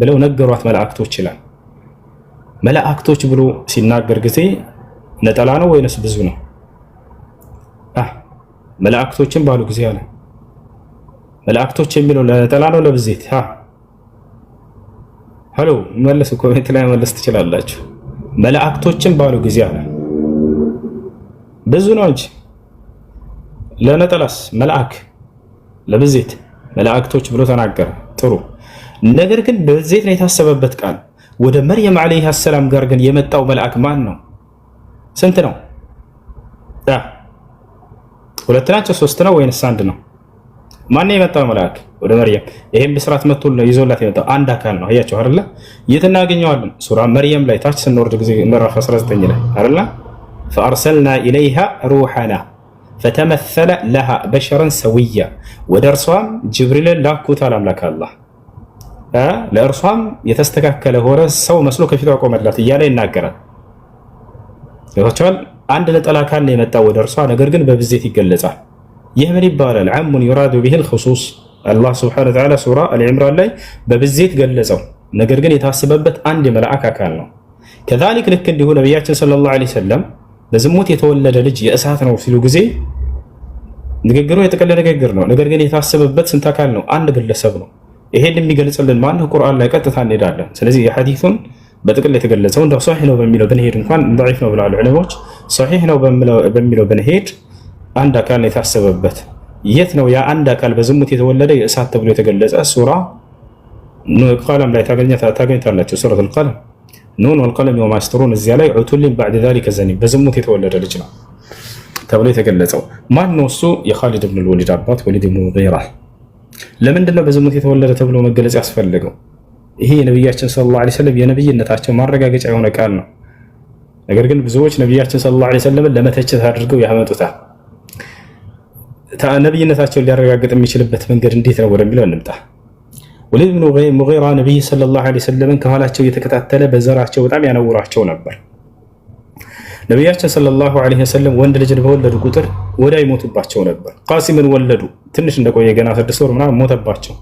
ብለው ነገሯት መላእክቶች ይላል። መላእክቶች ብሎ ሲናገር ጊዜ ነጠላ ነው ወይንስ ብዙ ነው? መላእክቶችን ባሉ ጊዜ አለ። መላእክቶች የሚለው ነጠላ ነው ለብዜት? ሄሎ መልሱ፣ ኮሜንት ላይ መለስ ትችላላችሁ። መላእክቶችን ባሉ ጊዜ አለ ብዙ ነው እንጂ ለነጠላስ መልአክ ለብዜት መላእክቶች ብሎ ተናገረ። ጥሩ ነገር ግን በብዜት ነው የታሰበበት ቃል። ወደ መርየም ዓለይሃ ሰላም ጋር ግን የመጣው መልአክ ማን ነው? ስንት ነው? ሁለት ናቸው? ሶስት ነው ወይንስ አንድ ነው? ማን ነው የመጣው መልአክ ወደ መርየም? ይሄን ብስራት መጥቶ ይዞላት የመጣው አንድ አካል ነው። አያችሁ አይደለ? የት እናገኘዋለን? ሱራ መርየም ላይ ታች ስንወርድ ጊዜ ምዕራፍ 19 ላይ አይደለ? ፈአርሰልና ኢለይሃ ሩሐና ፈተመሰለ ለሃ በሸረን ሰውያ፣ ወደ እርሷም ጅብሪልን ላኩት አምላክ አላህ ለእርሷም የተስተካከለ ሆነ ሰው መስሎ ከፊቷ ቆመላት እያለ ይናገራል። ይወጣል አንድ ነጠላ አካል ነው የመጣው ወደ እርሷ፣ ነገር ግን በብዜት ይገለጻል። ይህ ምን ይባላል? ዓሙን ዩራዱ ቢሂ አልኹሱስ። አላህ ሱብሓነሁ ወተዓላ ሱራ አልዒምራን ላይ በብዜት ገለጸው፣ ነገር ግን የታሰበበት አንድ የመልአክ አካል ነው። ከዛሊክ ልክ እንዲሁ ነቢያችን ሰለላሁ ዐለይሂ ወሰለም በዝሙት የተወለደ ልጅ የእሳት ነው ሲሉ ጊዜ ንግግሩ የጥቅል ንግግር ነው፣ ነገር ግን የታሰበበት ስንት አካል ነው? አንድ ግለሰብ ነው። ይሄን የሚገልጽልን ማነው? ቁርአን ላይ ቀጥታ እንሄዳለን። ስለዚህ የሐዲሱን በጥቅል የተገለጸው እንደው ሷሂህ ነው በሚለው ብንሄድ እንኳን ضعيف ነው ብለዋል ዑለሞች። ሷሂህ ነው በሚለው ብንሄድ አንድ አካል ነው የታሰበበት። የት ነው ያ አንድ አካል በዝሙት የተወለደ የእሳት ተብሎ የተገለጸ? ሱራ ቀለም ላይ ታገኝታላችሁ። ሱረቱል ቀለም ኑን ወልቀለም ወማ የስጡሩን፣ እዚያ ላይ ዑቱሊን ባዕድ ዛሊከ ዘኒም በዝሙት የተወለደ ልጅ ነው ተብሎ የተገለጸው። ማን ነው እሱ? የኻሊድ ብን ወሊድ አባት ወሊድ ብን ሙጊራ። ለምንድን ነው በዝሙት የተወለደ ተብሎ መገለጽ ያስፈልገው? ይሄ የነቢያችን ሰለላሁ ዐለይሂ ወሰለም የነብይነታቸው ማረጋገጫ የሆነ ቃል ነው። ነገር ግን ብዙዎች ነቢያችን ሰለላሁ ዐለይሂ ወሰለም ለመተቸት አድርገው ያመጡታል። ነብይነታቸውን ሊያረጋግጥ የሚችልበት መንገድ እንዴት ነው ወደሚለው እንምጣ። ወሊድ ብን ሙጊራ ነብይ ሰለላሁ ዐለይሂ ወሰለም ከኋላቸው እየተከታተለ በዘራቸው በጣም ያነውራቸው ነበር። ነቢያችን ሰለላሁ ዐለይሂ ወሰለም ወንድ ልጅን በወለዱ ቁጥር ወዲያው ይሞቱባቸው ነበር። ቃሲምን ወለዱ፣ ትንሽ እንደቆየ ገና 6 ወር ምናምን ሞተባቸው።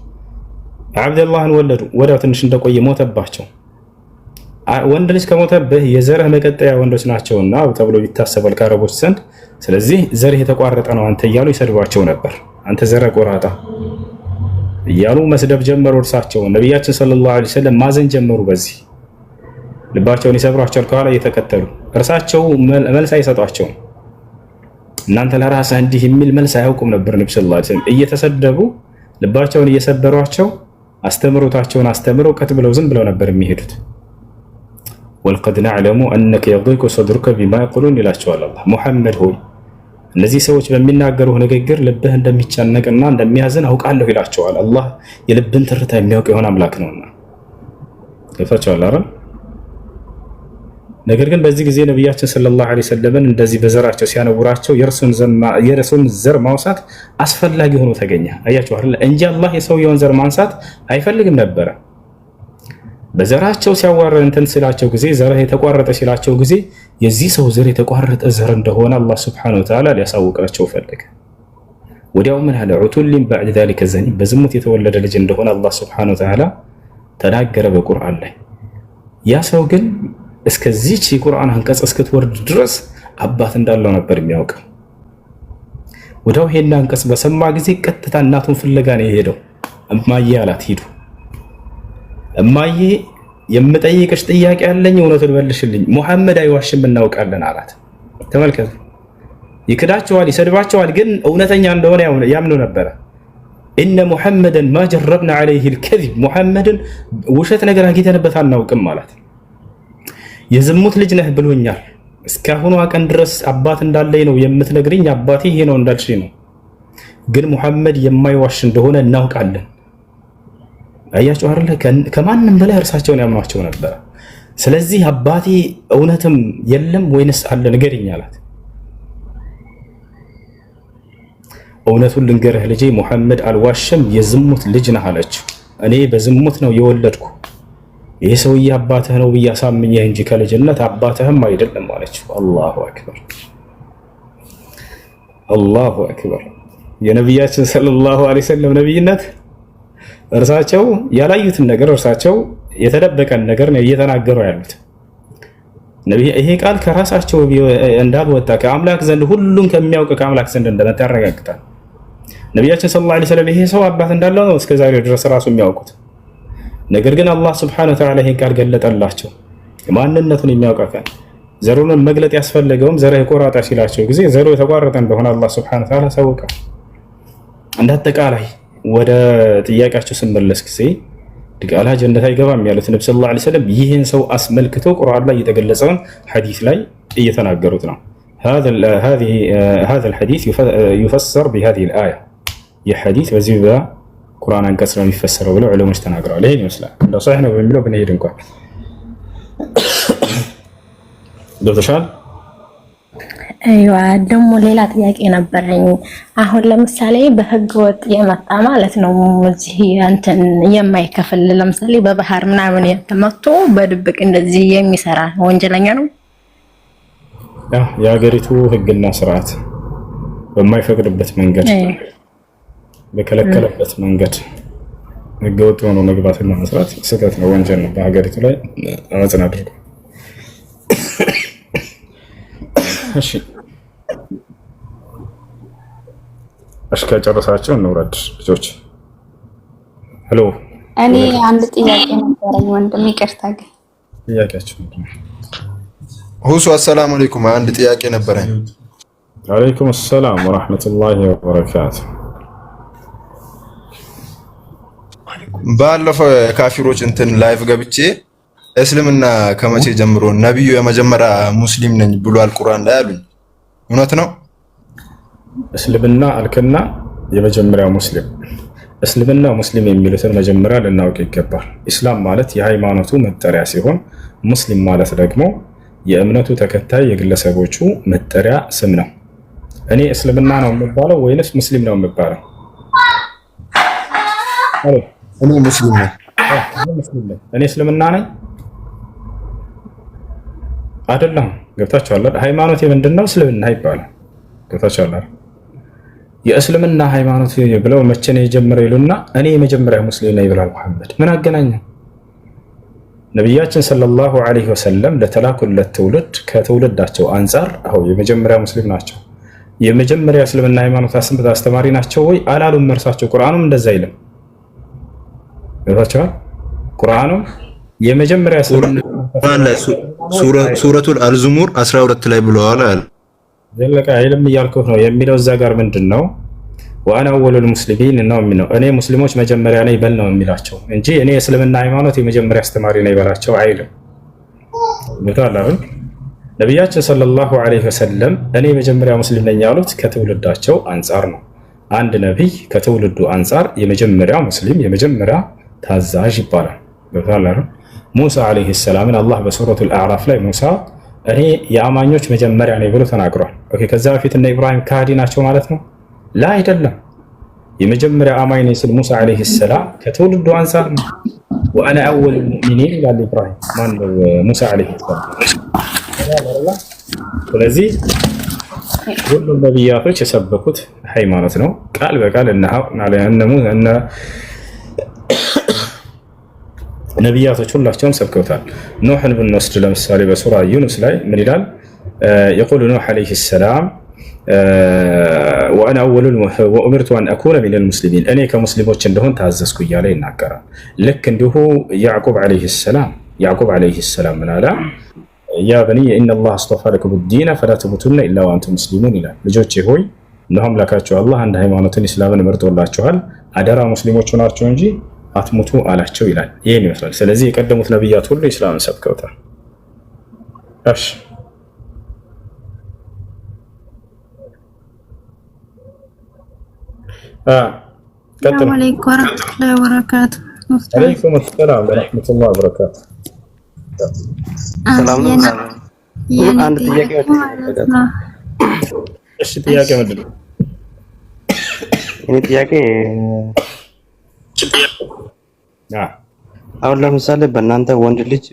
አብደላህን ወለዱ፣ ወዲያው ትንሽ እንደቆየ ሞተባቸው። ወንድ ልጅ ከሞተብህ የዘርህ መቀጠያ ወንዶች ናቸውና ተብሎ ይታሰባል ከአረቦች ዘንድ። ስለዚህ ዘርህ የተቋረጠ ነው አንተ እያሉ ይሰድቧቸው ነበር። አንተ ዘረ ቆራጣ እያሉ መስደብ ጀመሩ እርሳቸውን። ነቢያችን ሰለላሁ ዐለይሂ ወሰለም ማዘን ጀመሩ። በዚህ ልባቸውን ይሰብሯቸዋል ከኋላ እየተከተሉ። እርሳቸው መልስ አይሰጧቸውም። እናንተ ለራስህ እንዲህ የሚል መልስ አያውቁም ነበር። ነብዩ ሰለላሁ ዐለይሂ ወሰለም እየተሰደቡ ልባቸውን እየሰበሯቸው አስተምሮታቸውን አስተምረው ቀጥ ብለው ዝም ብለው ነበር የሚሄዱት። ወልቀድ ነዕለሙ አነከ የضيق صدرك بما يقولون ይላቸዋል አላህ። ሙሐመድ ሆይ እነዚህ ሰዎች በሚናገሩህ ንግግር ልብህ እንደሚጨነቅና እንደሚያዝን አውቃለሁ ይላቸዋል አላህ። የልብን ትርታ የሚያውቅ የሆነ አምላክ ነውና ይፈቻል አይደል? ነገር ግን በዚህ ጊዜ ነቢያችን ሰለላሁ ዐለይሂ ወሰለም እንደዚህ በዘራቸው ሲያነውራቸው የረሱን ዘር ማውሳት አስፈላጊ ሆኖ ተገኘ። አያችሁ አይደል? እንጂ አላህ የሰውየውን ዘር ማንሳት አይፈልግም ነበረ። በዘራቸው ሲያዋረን እንትን ሲላቸው ጊዜ ዘርህ የተቋረጠ ሲላቸው ጊዜ የዚህ ሰው ዘር የተቋረጠ ዘር እንደሆነ አላህ ሱብሓነሁ ወተዓላ ሊያሳውቃቸው ፈለገ። ወዲያው ምን አለ? ዑቱሊን ባዕድ ዛሊከ ዘኒም በዝሙት የተወለደ ልጅ እንደሆነ አላህ ሱብሓነሁ ወተዓላ ተናገረ በቁርአን ላይ። ያ ሰው ግን እስከዚህች የቁርአን አንቀጽ እስክትወርድ ድረስ አባት እንዳለው ነበር የሚያውቀው። ወዲያው ይሄን አንቀጽ በሰማ ጊዜ ቀጥታ እናቱን ፍለጋ ነው የሄደው። እማዬ አላት፣ ሂዱ እማዬ የምጠይቅሽ ጥያቄ አለኝ፣ እውነቱን መልሽልኝ። ሙሐመድ አይዋሽም እናውቃለን አላት። ተመልከቱ፣ ይክዳቸዋል፣ ይሰድባቸዋል፣ ግን እውነተኛ እንደሆነ ያምኑ ነበረ። ኢነ ሙሐመደን ማ ጀረብና ዐለይሂ አልከዚብ፣ ሙሐመድን ውሸት ነገር አግኝተንበት አናውቅም ማለት። የዝሙት ልጅ ነህ ብሎኛል። እስካሁኗ ቀን ድረስ አባት እንዳለኝ ነው የምትነግሪኝ፣ አባቴ ይሄ ነው እንዳልሽኝ ነው፣ ግን ሙሐመድ የማይዋሽ እንደሆነ እናውቃለን። አያችሁ አይደል? ከማንም በላይ እርሳቸውን ያምኗቸው ነበር። ስለዚህ አባቴ እውነትም የለም ወይንስ አለ ንገሪኝ አላት። እውነቱን ልንገርህ ልጄ፣ ሙሐመድ አልዋሸም፣ የዝሙት ልጅ ነህ አለችው። እኔ በዝሙት ነው የወለድኩ፣ ይህ ሰውዬ አባትህ ነው ብዬ አሳምኜህ እንጂ ከልጅነት አባትህም አይደለም አለችው። አላሁ አክበር፣ አላሁ አክበር። የነቢያችን ሰለላሁ ዐለይሂ ወሰለም ነቢይነት እርሳቸው ያላዩትን ነገር እርሳቸው የተደበቀን ነገር ነው እየተናገሩ ያሉት። ይሄ ቃል ከራሳቸው እንዳልወጣ ከአምላክ ዘንድ ሁሉን ከሚያውቅ ከአምላክ ዘንድ እንደመጣ ያረጋግጣል። ነቢያችን ሰለላሁ ዐለይሂ ወሰለም ይሄ ሰው አባት እንዳለው ነው እስከዛሬ ድረስ ራሱ የሚያውቁት። ነገር ግን አላህ ሱብሓነሁ ወተዓላ ይሄን ቃል ገለጠላቸው። ማንነቱን የሚያውቅ አካል ዘሩን መግለጥ ያስፈልገውም ዘርህ ቆራጣ ሲላቸው ጊዜ ዘሩ የተቋረጠ እንደሆነ አላህ ሱብሓነሁ ወተዓላ ሰውቀ። እንዳጠቃላይ ወደ ጥያቄያቸው ስንመለስ ጊዜ ድቃላ ጀነት አይገባም ያሉት ነብዩ ሰለላሁ ዐለይሂ ወሰለም ይህን ሰው አስመልክቶ ቁርአን ላይ የተገለጸውን ሐዲስ ላይ እየተናገሩት ነው። هذا الحديث يفسر بهذه الآية የሐዲስ በዚህ በቁርአን አንቀጽ ነው የሚፈሰረው ብለው ዑለሞች ተናግረዋል። ይሄን ይመስላል እንደው ሷሂህ ነው በሚለው ብንሄድ እንኳን ገብተሻል። አይዋ ደግሞ ሌላ ጥያቄ ነበረኝ። አሁን ለምሳሌ በህገ ወጥ የመጣ ማለት ነው እዚህ እንትን የማይከፍል ለምሳሌ በባህር ምናምን የተመቶ በድብቅ እንደዚህ የሚሰራ ወንጀለኛ ነው። የሀገሪቱ ህግና ስርዓት በማይፈቅድበት መንገድ በከለከለበት መንገድ ህገወጥ ሆኖ መግባትና መስራት ስህተት ነው፣ ወንጀል ነው። በሀገሪቱ ላይ አመጽን አድርጎ እሺ ከጨረሳችሁ እንውረድ ልጆች። ሄሎ እኔ አንድ ጥያቄ ነበረኝ ወንድም፣ ይቅርታ ግን ጥያቄያችሁ ሁሱ አሰላሙ አለይኩም። አንድ ጥያቄ ነበረኝ። ወአለይኩም ሰላም ወራህመቱላሂ ወበረካቱ። ባለፈው ካፊሮች እንትን ላይቭ ገብቼ እስልምና ከመቼ ጀምሮ ነብዩ የመጀመሪያ ሙስሊም ነኝ ብሏል ቁርአን ላይ አሉኝ። እውነት ነው? እስልምና አልከና የመጀመሪያ ሙስሊም እስልምና ሙስሊም የሚሉትን መጀመሪያ ልናውቅ ይገባል። ኢስላም ማለት የሃይማኖቱ መጠሪያ ሲሆን ሙስሊም ማለት ደግሞ የእምነቱ ተከታይ የግለሰቦቹ መጠሪያ ስም ነው። እኔ እስልምና ነው የምባለው ወይንስ ሙስሊም ነው የምባለው? እኔ ሙስሊም ነኝ። እኔ እስልምና ነኝ አይደለም። ገብታችኋል? ሃይማኖት ምንድነው? እስልምና ይባላል። ገብታችኋል? የእስልምና ሃይማኖት ብለው መቼ ነው የጀመረው ይሉና እኔ የመጀመሪያ ሙስሊም ነኝ ብሏል መሐመድ። ምን አገናኘው? ነቢያችን ሰለላሁ ዐለይሂ ወሰለም ለተላኩለት ትውልድ ከትውልዳቸው አንጻር የመጀመሪያ ሙስሊም ናቸው። የመጀመሪያ እስልምና ሃይማኖት አስተማሪ ናቸው ወይ አላሉም? እርሳቸው ቁርአኑም እንደዛ አይልም። ገብታችኋል? ቁርአኑ የመጀመሪያ ሱረቱል አልዙሙር 12 ላይ ብለዋል አለ። ዘለቀ አይልም እያልኩህ ነው የሚለው እዛ ጋር ምንድነው? ወአና አወሉል ሙስሊሚን ነው የሚለው። እኔ ሙስሊሞች መጀመሪያ ነኝ በል ነው የሚላቸው እንጂ እኔ የእስልምና ሃይማኖት የመጀመሪያ አስተማሪ ነኝ በላቸው አይልም። ገብቶሃል? ነቢያችን ሰለላሁ ዐለይሂ ወሰለም እኔ የመጀመሪያ ሙስሊም ነኝ ያሉት ከትውልዳቸው አንጻር ነው። አንድ ነቢይ ከትውልዱ አንጻር የመጀመሪያ ሙስሊም የመጀመሪያ ታዛዥ ይባላል። ገብቶሃል? ሙሳ ዐለይሂ ሰላምን አላህ በሱረቱል አዕራፍ ላይ ሙሳ እኔ የአማኞች መጀመሪያ ነኝ ብሎ ተናግሯል። ኦኬ፣ ከዛ በፊት እነ ኢብራሂም ከሃዲ ናቸው ማለት ነው? ላ አይደለም። የመጀመሪያ አማኝ ነኝ ሲል ሙሳ ዐለይሂ ሰላም ከትውልዱ አንፃር ነው። ወአና አወሉል ሙእሚኒን ይላል ኢብራሂም ማነው ሙሳ ዐለይሂ ሰላም። ስለዚህ ሁሉም ነቢያቶች የሰበኩት ሃይማኖት ነው። ቃል በቃል እነ ነቢያቶች ሁላቸውም ሰብከውታል። ኑሕን ብንወስድ ለምሳሌ በሱራ ዩኑስ ላይ ምን ይላል? የቁሉ ኑሕ ዐለይሂ ሰላም ወአና አወሉል ወኡሚርቱ አን አኩነ ሚነል ሙስሊሚን እኔ ከሙስሊሞች እንደሆን ታዘዝኩ እያለ ይናገራል። ልክ እንዲሁ ያዕቁብ ዐለይሂ ሰላም ምን አለ? ያ በኒየ ኢነላህ አስጠፋ ለኩም ዲነ ፈላ ተሙቱነ ኢላ ወአንቱም ሙስሊሙን ይላል። ልጆቼ ሆይ እነሆ አምላካችሁ አላህ አንድ ሃይማኖትን ኢስላምን መርጦላችኋል፣ አደራ ሙስሊሞች ሆናችሁ እንጂ አትሙቱ አላቸው ይላል። ይሄን ይመስላል። ስለዚህ የቀደሙት ነብያት ሁሉ ኢስላምን ሰብከውታል። እሺ ቀጥሉ። ወአለይኩም ወራህመቱላሂ ወበረካቱ። ወአለይኩም ሰላም ወራህመቱላሂ ወበረካቱ። ሰላም ነው። አንድ ጥያቄ ነው። እሺ ጥያቄ ምንድን ነው? እኔ ጥያቄ አሁን ለምሳሌ በእናንተ ወንድ ልጅ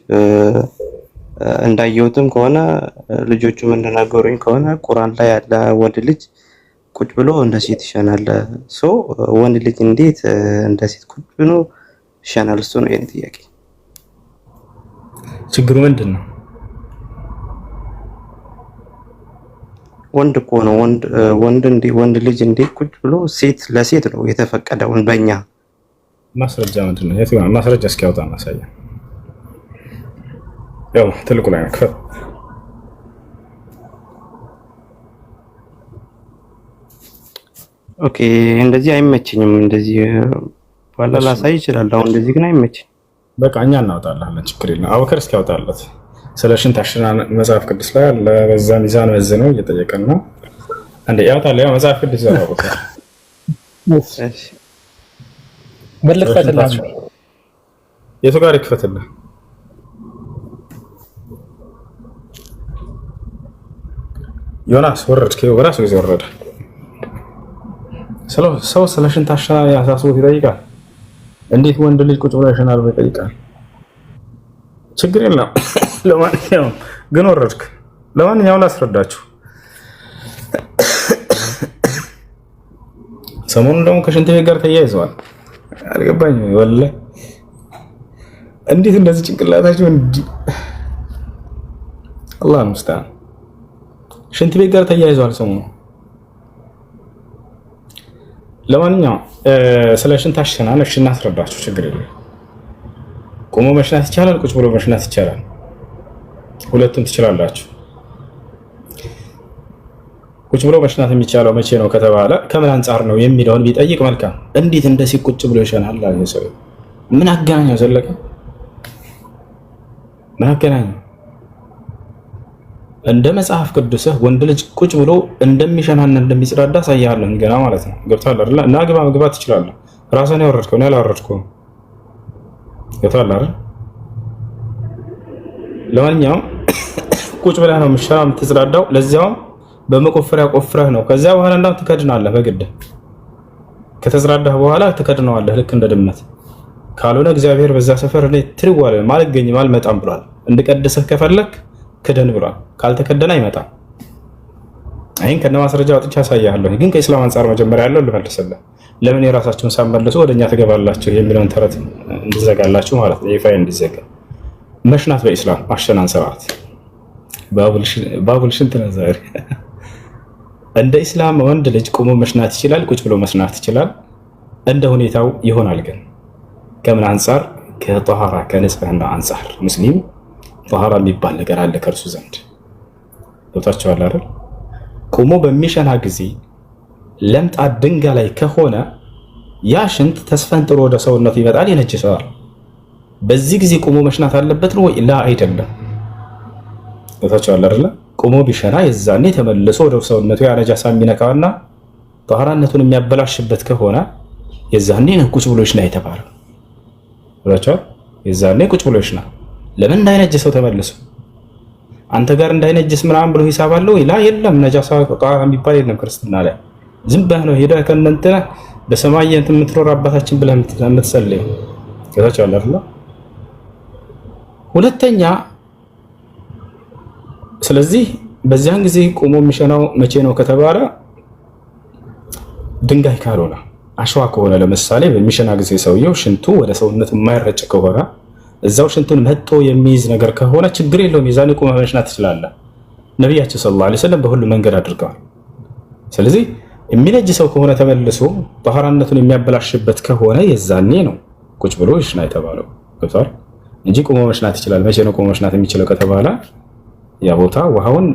እንዳየሁትም ከሆነ ልጆቹም እንደነገሩኝ ከሆነ ቁርአን ላይ ያለ ወንድ ልጅ ቁጭ ብሎ እንደ ሴት ይሸናል። ወንድ ልጅ እንዴት እንደ ሴት ቁጭ ብሎ ይሸናል? እሱ ነው የኔ ጥያቄ። ችግሩ ምንድን ነው? ወንድ እኮ ነው ወንድ ልጅ እንዴ ቁጭ ብሎ ሴት ለሴት ነው የተፈቀደውን በእኛ ማስረጃ ምንድን ነው? የት ነው ማስረጃ? እስኪያወጣ ማሳያ። ያው ትልቁ ላይ ነው። ኦኬ እንደዚህ አይመችኝም። እንደዚህ ባላ ላሳይ ይችላል። አሁን እንደዚህ ግን አይመችኝ። በቃ እኛ እናወጣለን፣ ችግር የለም። አቡበከር እስኪ ያወጣለት። ስለ ሽንት አሸናን መጽሐፍ ቅዱስ ላይ አለ። በዛ ሚዛን መዝነው እየጠየቀን ነው። አንዴ ያወጣል። ያው መጽሐፍ ቅዱስ ዘራውታ እሺ መልክፈትላችሁ የቱ ጋር ይክፈትልህ? ዮናስ ወረድከው በራሱ ጊዜ ወረደ። ሰው ስለ ሽንት አሸናን ያሳስቦት ይጠይቃል። እንዴት ወንድ ልጅ ቁጭ ብሎ ያሸናል ብሎ ይጠይቃል? ችግር የለም። ለማንኛውም ግን ወረድክ። ለማንኛውም ላስረዳችሁ። ሰሞኑን ደግሞ ከሽንት ቤት ጋር ተያይዘዋል። አልገባኝም ወላሂ እንዴት እንደዚህ ጭንቅላታችሁ አላህ ሙስተዓን ሽንት ቤት ጋር ተያይዘዋል ሰሞኑን። ለማንኛውም ስለ ሽንት አሸናን እሺ እናስረዳችሁ። ችግር የለም። ቆሞ መሽናት ይቻላል፣ ቁጭ ብሎ መሽናት ይቻላል። ሁለቱም ትችላላችሁ። ቁጭ ብሎ መሽናት የሚቻለው መቼ ነው ከተባለ ከምን አንጻር ነው የሚለውን ቢጠይቅ መልካም። እንዴት እንደዚህ ቁጭ ብሎ ይሸናል አለ ሰው። ምን አገናኘው? ዘለቀ ምን አገናኘው? እንደ መጽሐፍ ቅዱስህ ወንድ ልጅ ቁጭ ብሎ እንደሚሸናና እንደሚጽዳዳ ሳያለሁ ገና ማለት ነው። ገብቷል አይደል? እና ግባ መግባት ትችላለህ። ራስህን ያወረድከው ነው ያላወረድከው። ገብቷል አይደል? ለማንኛውም ቁጭ ብለህ ነው የምትሸናው የምትጽዳዳው፣ ለዚያውም በመቆፈሪያ ቆፍረህ ነው። ከዚያ በኋላ እንዳው ትከድናለህ። በግድ ከተጽዳዳህ በኋላ ትከድነዋለህ ልክ እንደ ድመት። ካልሆነ እግዚአብሔር በዛ ሰፈር እኔ ትርዋለ ማልገኝም አልመጣም ብሏል። እንድቀድስህ ከፈለክ ክደን ብሏል። ካልተከደነ አይመጣም። አይን ከነ ማስረጃ ወጥቻ ያሳያለሁ። ግን ከእስላም አንፃር መጀመሪያ ያለው ልመልስልህ። ለምን የራሳችሁን ሳመልሱ ወደኛ ትገባላችሁ የሚለውን ተረት እንድዘጋላችሁ ማለት ነው። ይፋይ እንዲዘጋ መሽናት በእስላም አሸናን ስርዓት ባቡል ሽንት ነው ዛሬ። እንደ እስላም ወንድ ልጅ ቆሞ መሽናት ይችላል፣ ቁጭ ብሎ መሽናት ይችላል። እንደ ሁኔታው ይሆናል። ግን ከምን አንፃር? ከጠሃራ ከንጽህና አንፃር። ሙስሊም ጠሃራ የሚባል ነገር አለ ከእርሱ ዘንድ። ቦታቸዋል አይደል? ቆሞ በሚሸና ጊዜ ለምጣድ ድንጋይ ላይ ከሆነ ያ ሽንት ተስፈንጥሮ ወደ ሰውነቱ ይመጣል፣ ይነጅሰዋል። በዚህ ጊዜ ቆሞ መሽናት አለበት ነው ወይ? ላ አይደለም። ቦታቸዋል አይደል? ቆሞ ቢሸና የዛኔ ተመልሶ ወደ ሰውነቱ ያ ነጃሳ የሚነካውና ጠሃራነቱን የሚያበላሽበት ከሆነ የዛኔ ነው ቁጭ ብሎ ይሽና የተባለው። ቦታቸዋል የዛኔ ቁጭ ብሎ ይሽና። ለምን? እንዳይነጅሰው ተመልሶ አንተ ጋር እንዳይነጅስ ምናምን ብሎ ሂሳብ አለው ወይ? ላ የለም። ነጃሳ ጠሃራ የሚባል የለም ክርስትና ላይ። ዝም ብለህ ነው ሄደህ ከእንትና በሰማይ እንትን የምትኖር አባታችን ብለህ የምትሰልይ። ቦታቸዋል አይደል? ሁለተኛ ስለዚህ በዚያን ጊዜ ቆሞ የሚሸናው መቼ ነው ከተባለ ድንጋይ ካልሆነ አሸዋ ከሆነ ለምሳሌ በሚሸና ጊዜ ሰውየው ሽንቱ ወደ ሰውነቱ የማይረጭ ከሆነ እዛው ሽንቱን መጥቶ የሚይዝ ነገር ከሆነ ችግር የለውም። የዛኔ ቆመህ መሽናት ትችላለህ። ነቢያችን ሰለላሁ ዐለይሂ ወሰለም በሁሉ መንገድ አድርገዋል። ስለዚህ የሚነጅ ሰው ከሆነ ተመልሶ ጠሃራነቱን የሚያበላሽበት ከሆነ የዛኔ ነው ቁጭ ብሎ ይሽና የተባለው። ገብቷል እንጂ ቆሞ መሽናት ይችላል። መቼ ነው ቆሞ መሽናት የሚችለው ከተባለ ያ ቦታ ውሃውን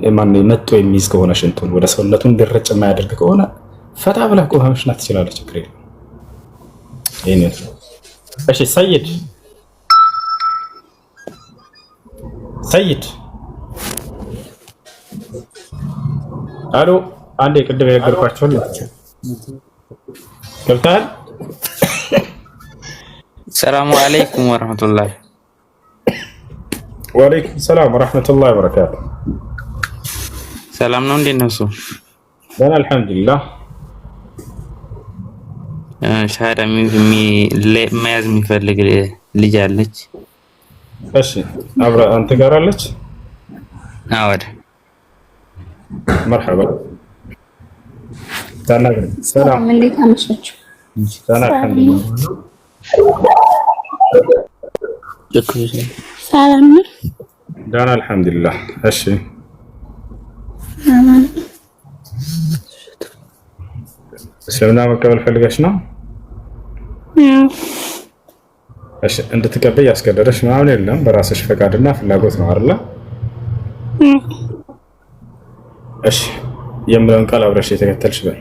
መጥቶ የሚይዝ ከሆነ ሽንቱን ወደ ሰውነቱን እንዲረጭ የማያደርግ ከሆነ ፈታ ብለህ ቆመህ መሽናት ትችላለህ። ችግር የለም። ይሄን እሺ። ሰይድ አሎ፣ አንዴ ቅድም የነገርኳቸው ገብተሃል? ሰላሙ አለይኩም ወራህመቱላህ። ወአለይኩም ሰላም ወራህመቱላሂ ወበረካቱ። ሰላም ነው? እንዴት ነው እሱ? ደህና አልሐምዱሊላህ። ሻሃዳ መያዝ የሚፈልግ ልጅ አለች። እሺ፣ አብራ አንተ ጋር አለች? አወድ መርሐባ። ታናግሪ። ሰላም፣ እንዴት አመሻችሁ? ደህና አልሐምዱሊላህ። ሰላም ነው። ዳና አልሐምዱሊላህ። እሺ እስልምና መቀበል ፈልገሽ ነው? እሺ እንድትቀበይ ያስገደደሽ ምናምን የለም፣ በራስሽ ፈቃድና ፍላጎት ነው አይደል? እሺ የምለውን ቃል አብረሽ የተከተልሽ በይ።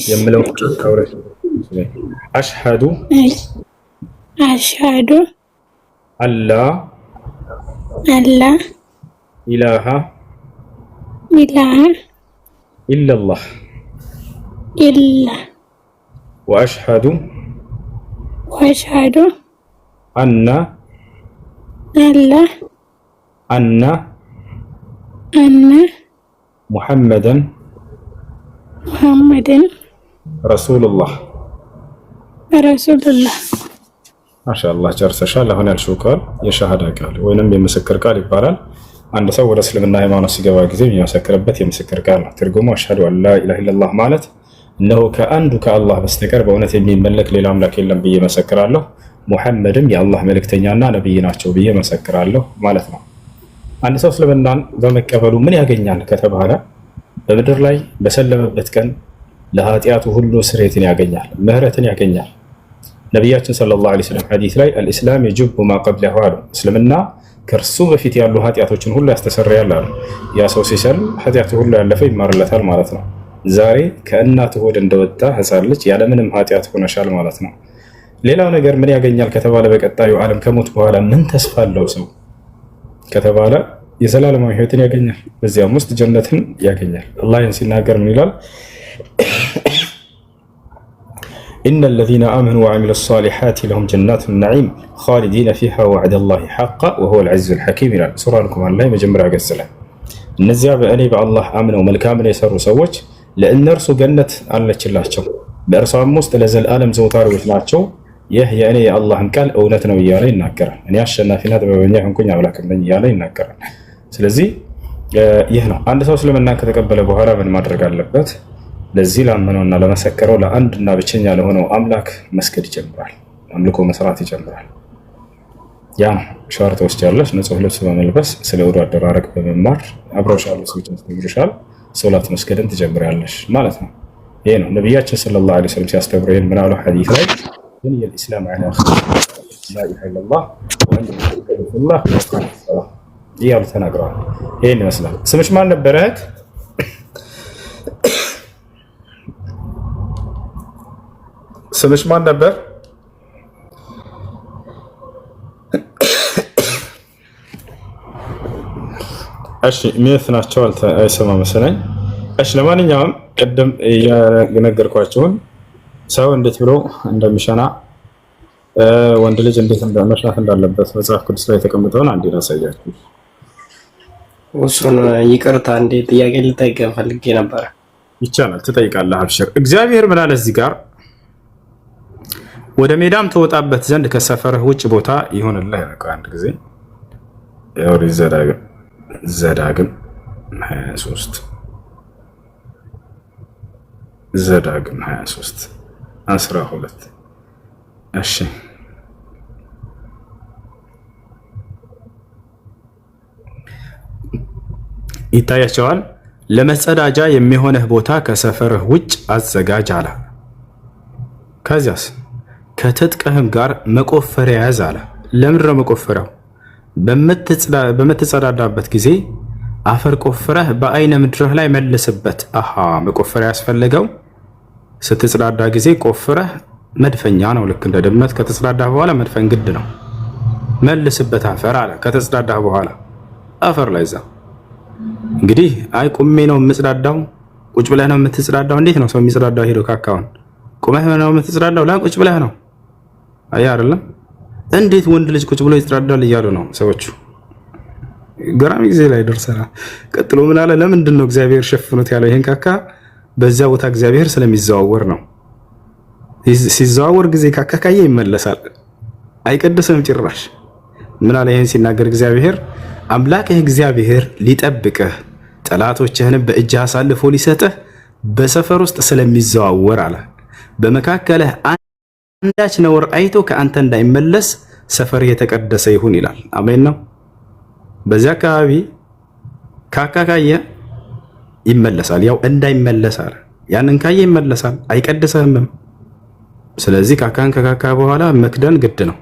የምለውን ቃል አብረሽ በይ። አሽሀዱ አላ ኢላሃ ኢለላህ ወአሽሀዱ አነ ሙሐመደን ረሱሉላህ። ማሻአላህ ጨርሰሻል። አሁን ያልሽው ቃል የሸሃዳ ቃል ወይንም የምስክር ቃል ይባላል። አንድ ሰው ወደ እስልምና ሃይማኖት ሲገባ ጊዜ የሚመሰክርበት የምስክር ቃል ነው። ትርጉሙ አሽሀዱ አን ላ ኢላሃ ኢለላህ ማለት እነሆ ከአንዱ ከአላህ በስተቀር በእውነት የሚመለክ ሌላ አምላክ የለም ብዬ መሰክራለሁ፣ ሙሐመድም የአላህ መልእክተኛና ነብይ ናቸው ብዬ መሰክራለሁ ማለት ነው። አንድ ሰው እስልምናን በመቀበሉ ምን ያገኛል ከተባለ በምድር ላይ በሰለመበት ቀን ለኃጢአቱ ሁሉ ስርየትን ያገኛል፣ ምህረትን ያገኛል። ነቢያችን ሰለላሁ ዐለይሂ ወሰለም ሐዲስ ላይ አልኢስላም የጅቡ ማ ቀብለሁ አሉ። እስልምና ከእርሱ በፊት ያሉ ኃጢአቶችን ሁሉ ያስተሰርያል አሉ። ያ ሰው ሲሰልም ኃጢአቱ ሁሉ ያለፈ ይማርለታል ማለት ነው። ዛሬ ከእናቱ ሆድ እንደወጣ ሕፃን ልጅ ያለምንም ኃጢአት ሆነሻል ማለት ነው። ሌላው ነገር ምን ያገኛል ከተባለ በቀጣዩ ዓለም ከሞት በኋላ ምን ተስፋ አለው ሰው ከተባለ የዘላለማዊ ሕይወትን ያገኛል። በዚያም ውስጥ ጀነትን ያገኛል። አላህ ይህን ሲናገር ምን ይላል? ኢነ ለዚነ አመኑ ወዐሚሉ ሷሊሓት ለሁም ጀናቱ ነዒም ኻሊዲነ ፊሃ ወዐደላሂ ሐቃ ወሁወል ዐዚዙል ሐኪም ይላል ሱራ ሉቅማን ላይ መጀመሪያ ገጽ ላይ። እነዚያ በእኔ በአላህ አምነው መልካምን የሰሩ ሰዎች ለእነርሱ ገነት አለችላቸው፣ በእርሷም ውስጥ ለዘላለም ዘውታሪዎች ናቸው። ይህ የእኔ የአላህን ቃል እውነት ነው እያለ ይናገራል። እኔ አሸናፊና ጥበበኛ ሆንኩኝ አምላክም ነኝ እያለ ይናገራል። ስለዚህ ይህ ነው። አንድ ሰው እስልምናን ከተቀበለ በኋላ ምን ማድረግ አለበት? ለዚህ ላመነውና ለመሰከረው ለአንድና ብቸኛ ለሆነው አምላክ መስገድ ይጀምራል፣ አምልኮ መስራት ይጀምራል። ያ ነው ሻወር ትወስጃለሽ፣ ንጹህ ልብስ በመልበስ ስለ ውዱ አደራረግ በመማር አብረውሽ ያሉ ሰዎች ያስተምሩሻል፣ ሶላት መስገድን ትጀምሪያለሽ ማለት ነው። ይሄ ነው ነቢያችን ሰለላሁ ዐለይሂ ወሰለም ሲያስተምሩ ይሄን ምን አሉ ሐዲስ ላይ የኢስላም ዐላ ላ ኢላሃ ኢለላህ ወአን ረሱሉላህ እያሉ ተናግረዋል። ይሄን ይመስላል። ስምሽ ማን ነበረ? ስምሽ ማን ነበር? እሺ ሚት ናቸው አይሰማ መሰለኝ። እሺ ለማንኛውም ቅድም የነገርኳችሁን ሰው እንዴት ብሎ እንደሚሸና ወንድ ልጅ እንዴት መሽናት እንዳለበት መጽሐፍ ቅዱስ ላይ የተቀመጠውን አንዴ ላሳያችሁ። እሱን ይቅርታ እንዴ ጥያቄ ልጠይቅህ ፈልጌ ነበር። ይቻላል፣ ትጠይቃለህ። አብሽር። እግዚአብሔር ምን አለ እዚህ ጋር? ወደ ሜዳም ተወጣበት ዘንድ ከሰፈርህ ውጭ ቦታ ይሆንልህ። አንድ ጊዜ ኦሪት ዘዳግም 23 ዘዳግም 23 12 እሺ ይታያቸዋል። ለመጸዳጃ የሚሆንህ ቦታ ከሰፈርህ ውጭ አዘጋጅ አለ። ከዚያስ ከትጥቅህም ጋር መቆፈሪያ ያዝ አለ። ለምንድን ነው መቆፈሪያው? በምትጸዳዳበት ጊዜ አፈር ቆፍረህ በአይነ ምድርህ ላይ መልስበት። አሃ መቆፈሪያ ያስፈለገው ስትጸዳዳ ጊዜ ቆፍረህ መድፈኛ ነው። ልክ እንደ ድመት ከተጸዳዳህ በኋላ መድፈን ግድ ነው። መልስበት አፈር አለ። ከተጸዳዳህ በኋላ አፈር ላይ እዛ እንግዲህ አይ ቁሜ ነው የምጸዳዳው፣ ቁጭ ብለህ ነው የምትጸዳዳው። እንዴት ነው ሰው የሚጸዳዳው? ሄዶ ካካውን ቁመህ ነው የምትጸዳዳው? ላ ቁጭ ብለህ ነው። አይ አይደለም። እንዴት ወንድ ልጅ ቁጭ ብሎ ይጸዳዳል እያሉ ነው ሰዎቹ። ገራሚ ጊዜ ላይ ደርሰናል። ቀጥሎ ምን አለ? ለምንድን ነው እግዚአብሔር ሸፍኖት ያለው ይሄን ካካ? በዚያ ቦታ እግዚአብሔር ስለሚዘዋወር ነው። ሲዘዋወር ጊዜ ካካ ካየ ይመለሳል፣ አይቀድስም ጭራሽ። ምን አለ ይሄን ሲናገር እግዚአብሔር? አምላክህ እግዚአብሔር ሊጠብቅህ ጠላቶችህንም በእጅህ አሳልፎ ሊሰጥህ በሰፈር ውስጥ ስለሚዘዋወር አለ። በመካከልህ አንዳች ነውር አይቶ ከአንተ እንዳይመለስ ሰፈር የተቀደሰ ይሁን ይላል። አሜን ነው። በዚያ አካባቢ ካካካየ ይመለሳል። ያው እንዳይመለስ አለ። ያንን ካየ ይመለሳል፣ አይቀድሰህም። ስለዚህ ካካን ከካካ በኋላ መክደን ግድ ነው።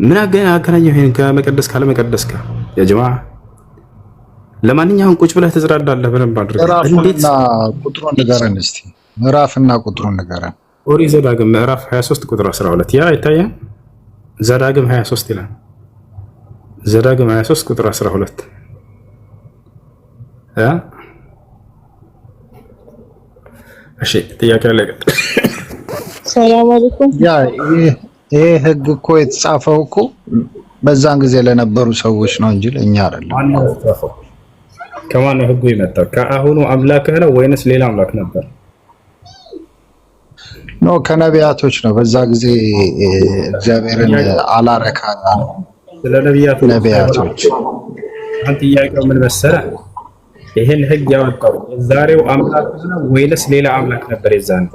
ምን አገናኘው ይሄን ከመቀደስ ካለ መቀደስ ጋር ያ ጀማዓ? ለማንኛውም ቁጭ ብለህ ትዝራዳለህ በደንብ አድርገህ። እንዴት ቁጥሩን ንገረን እስቲ፣ ምዕራፍና ቁጥሩን ንገረን። ኦሪት ዘዳግም ምዕራፍ 23 ቁጥር 12 ያ ይታያል። ዘዳግም 23 ይላል። ዘዳግም 23 ቁጥር 12 ያ እሺ፣ ጥያቄ አለ። ሰላም አለይኩም። ያ ይሄ ህግ እኮ የተጻፈው እኮ በዛን ጊዜ ለነበሩ ሰዎች ነው እንጂ ለኛ አይደለም። ከማን ነው ህጉ የመጣው? ከአሁኑ አምላክህ ነው ወይንስ ሌላ አምላክ ነበር? ኖ ከነቢያቶች ነው። በዛ ጊዜ እግዚአብሔርን አላረካ ስለ ነቢያቶች አንተ ጥያቄው ምን መሰለህ? ይሄን ህግ ያወጣው የዛሬው አምላክ ነው ወይንስ ሌላ አምላክ ነበር የዛን?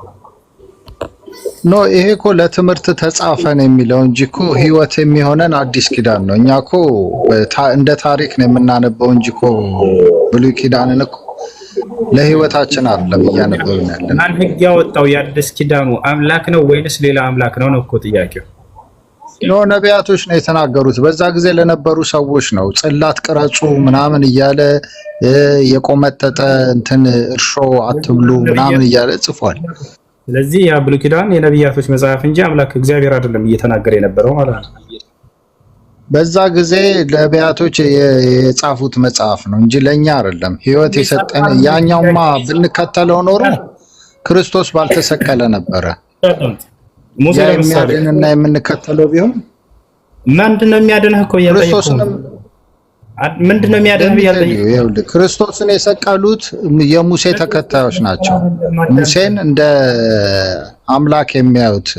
ኖ ይሄ እኮ ለትምህርት ተጻፈ ነው የሚለው እንጂ እኮ ህይወት የሚሆነን አዲስ ኪዳን ነው። እኛ እኮ እንደ ታሪክ ነው የምናነበው እንጂ እኮ ብሉይ ኪዳንን እኮ ለህይወታችን አይደለም እያነበብን ያለን። ማን ህግ ያወጣው የአዲስ ኪዳኑ አምላክ ነው ወይንስ ሌላ አምላክ ነው ነው እኮ ጥያቄው። ኖ ነቢያቶች ነው የተናገሩት። በዛ ጊዜ ለነበሩ ሰዎች ነው። ጽላት ቅረጹ ምናምን እያለ የቆመጠጠ እንትን እርሾ አትብሉ ምናምን እያለ ጽፏል። ስለዚህ ያ ብሉይ ኪዳን የነቢያቶች መጽሐፍ እንጂ አምላክ እግዚአብሔር አይደለም እየተናገረ የነበረው ማለት ነው። በዛ ጊዜ ነቢያቶች የጻፉት መጽሐፍ ነው እንጂ ለኛ አይደለም ህይወት የሰጠን። ያኛውማ ብንከተለው ኖሮ ክርስቶስ ባልተሰቀለ ነበረ። ሙሴ የሚያድንና የምንከተለው ቢሆን ምንድነው የሚያድንህ እኮ ክርስቶስንም ምንድነው የሚያድንህ ያለው? ክርስቶስን የሰቀሉት የሙሴ ተከታዮች ናቸው። ሙሴን እንደ አምላክ የሚያዩት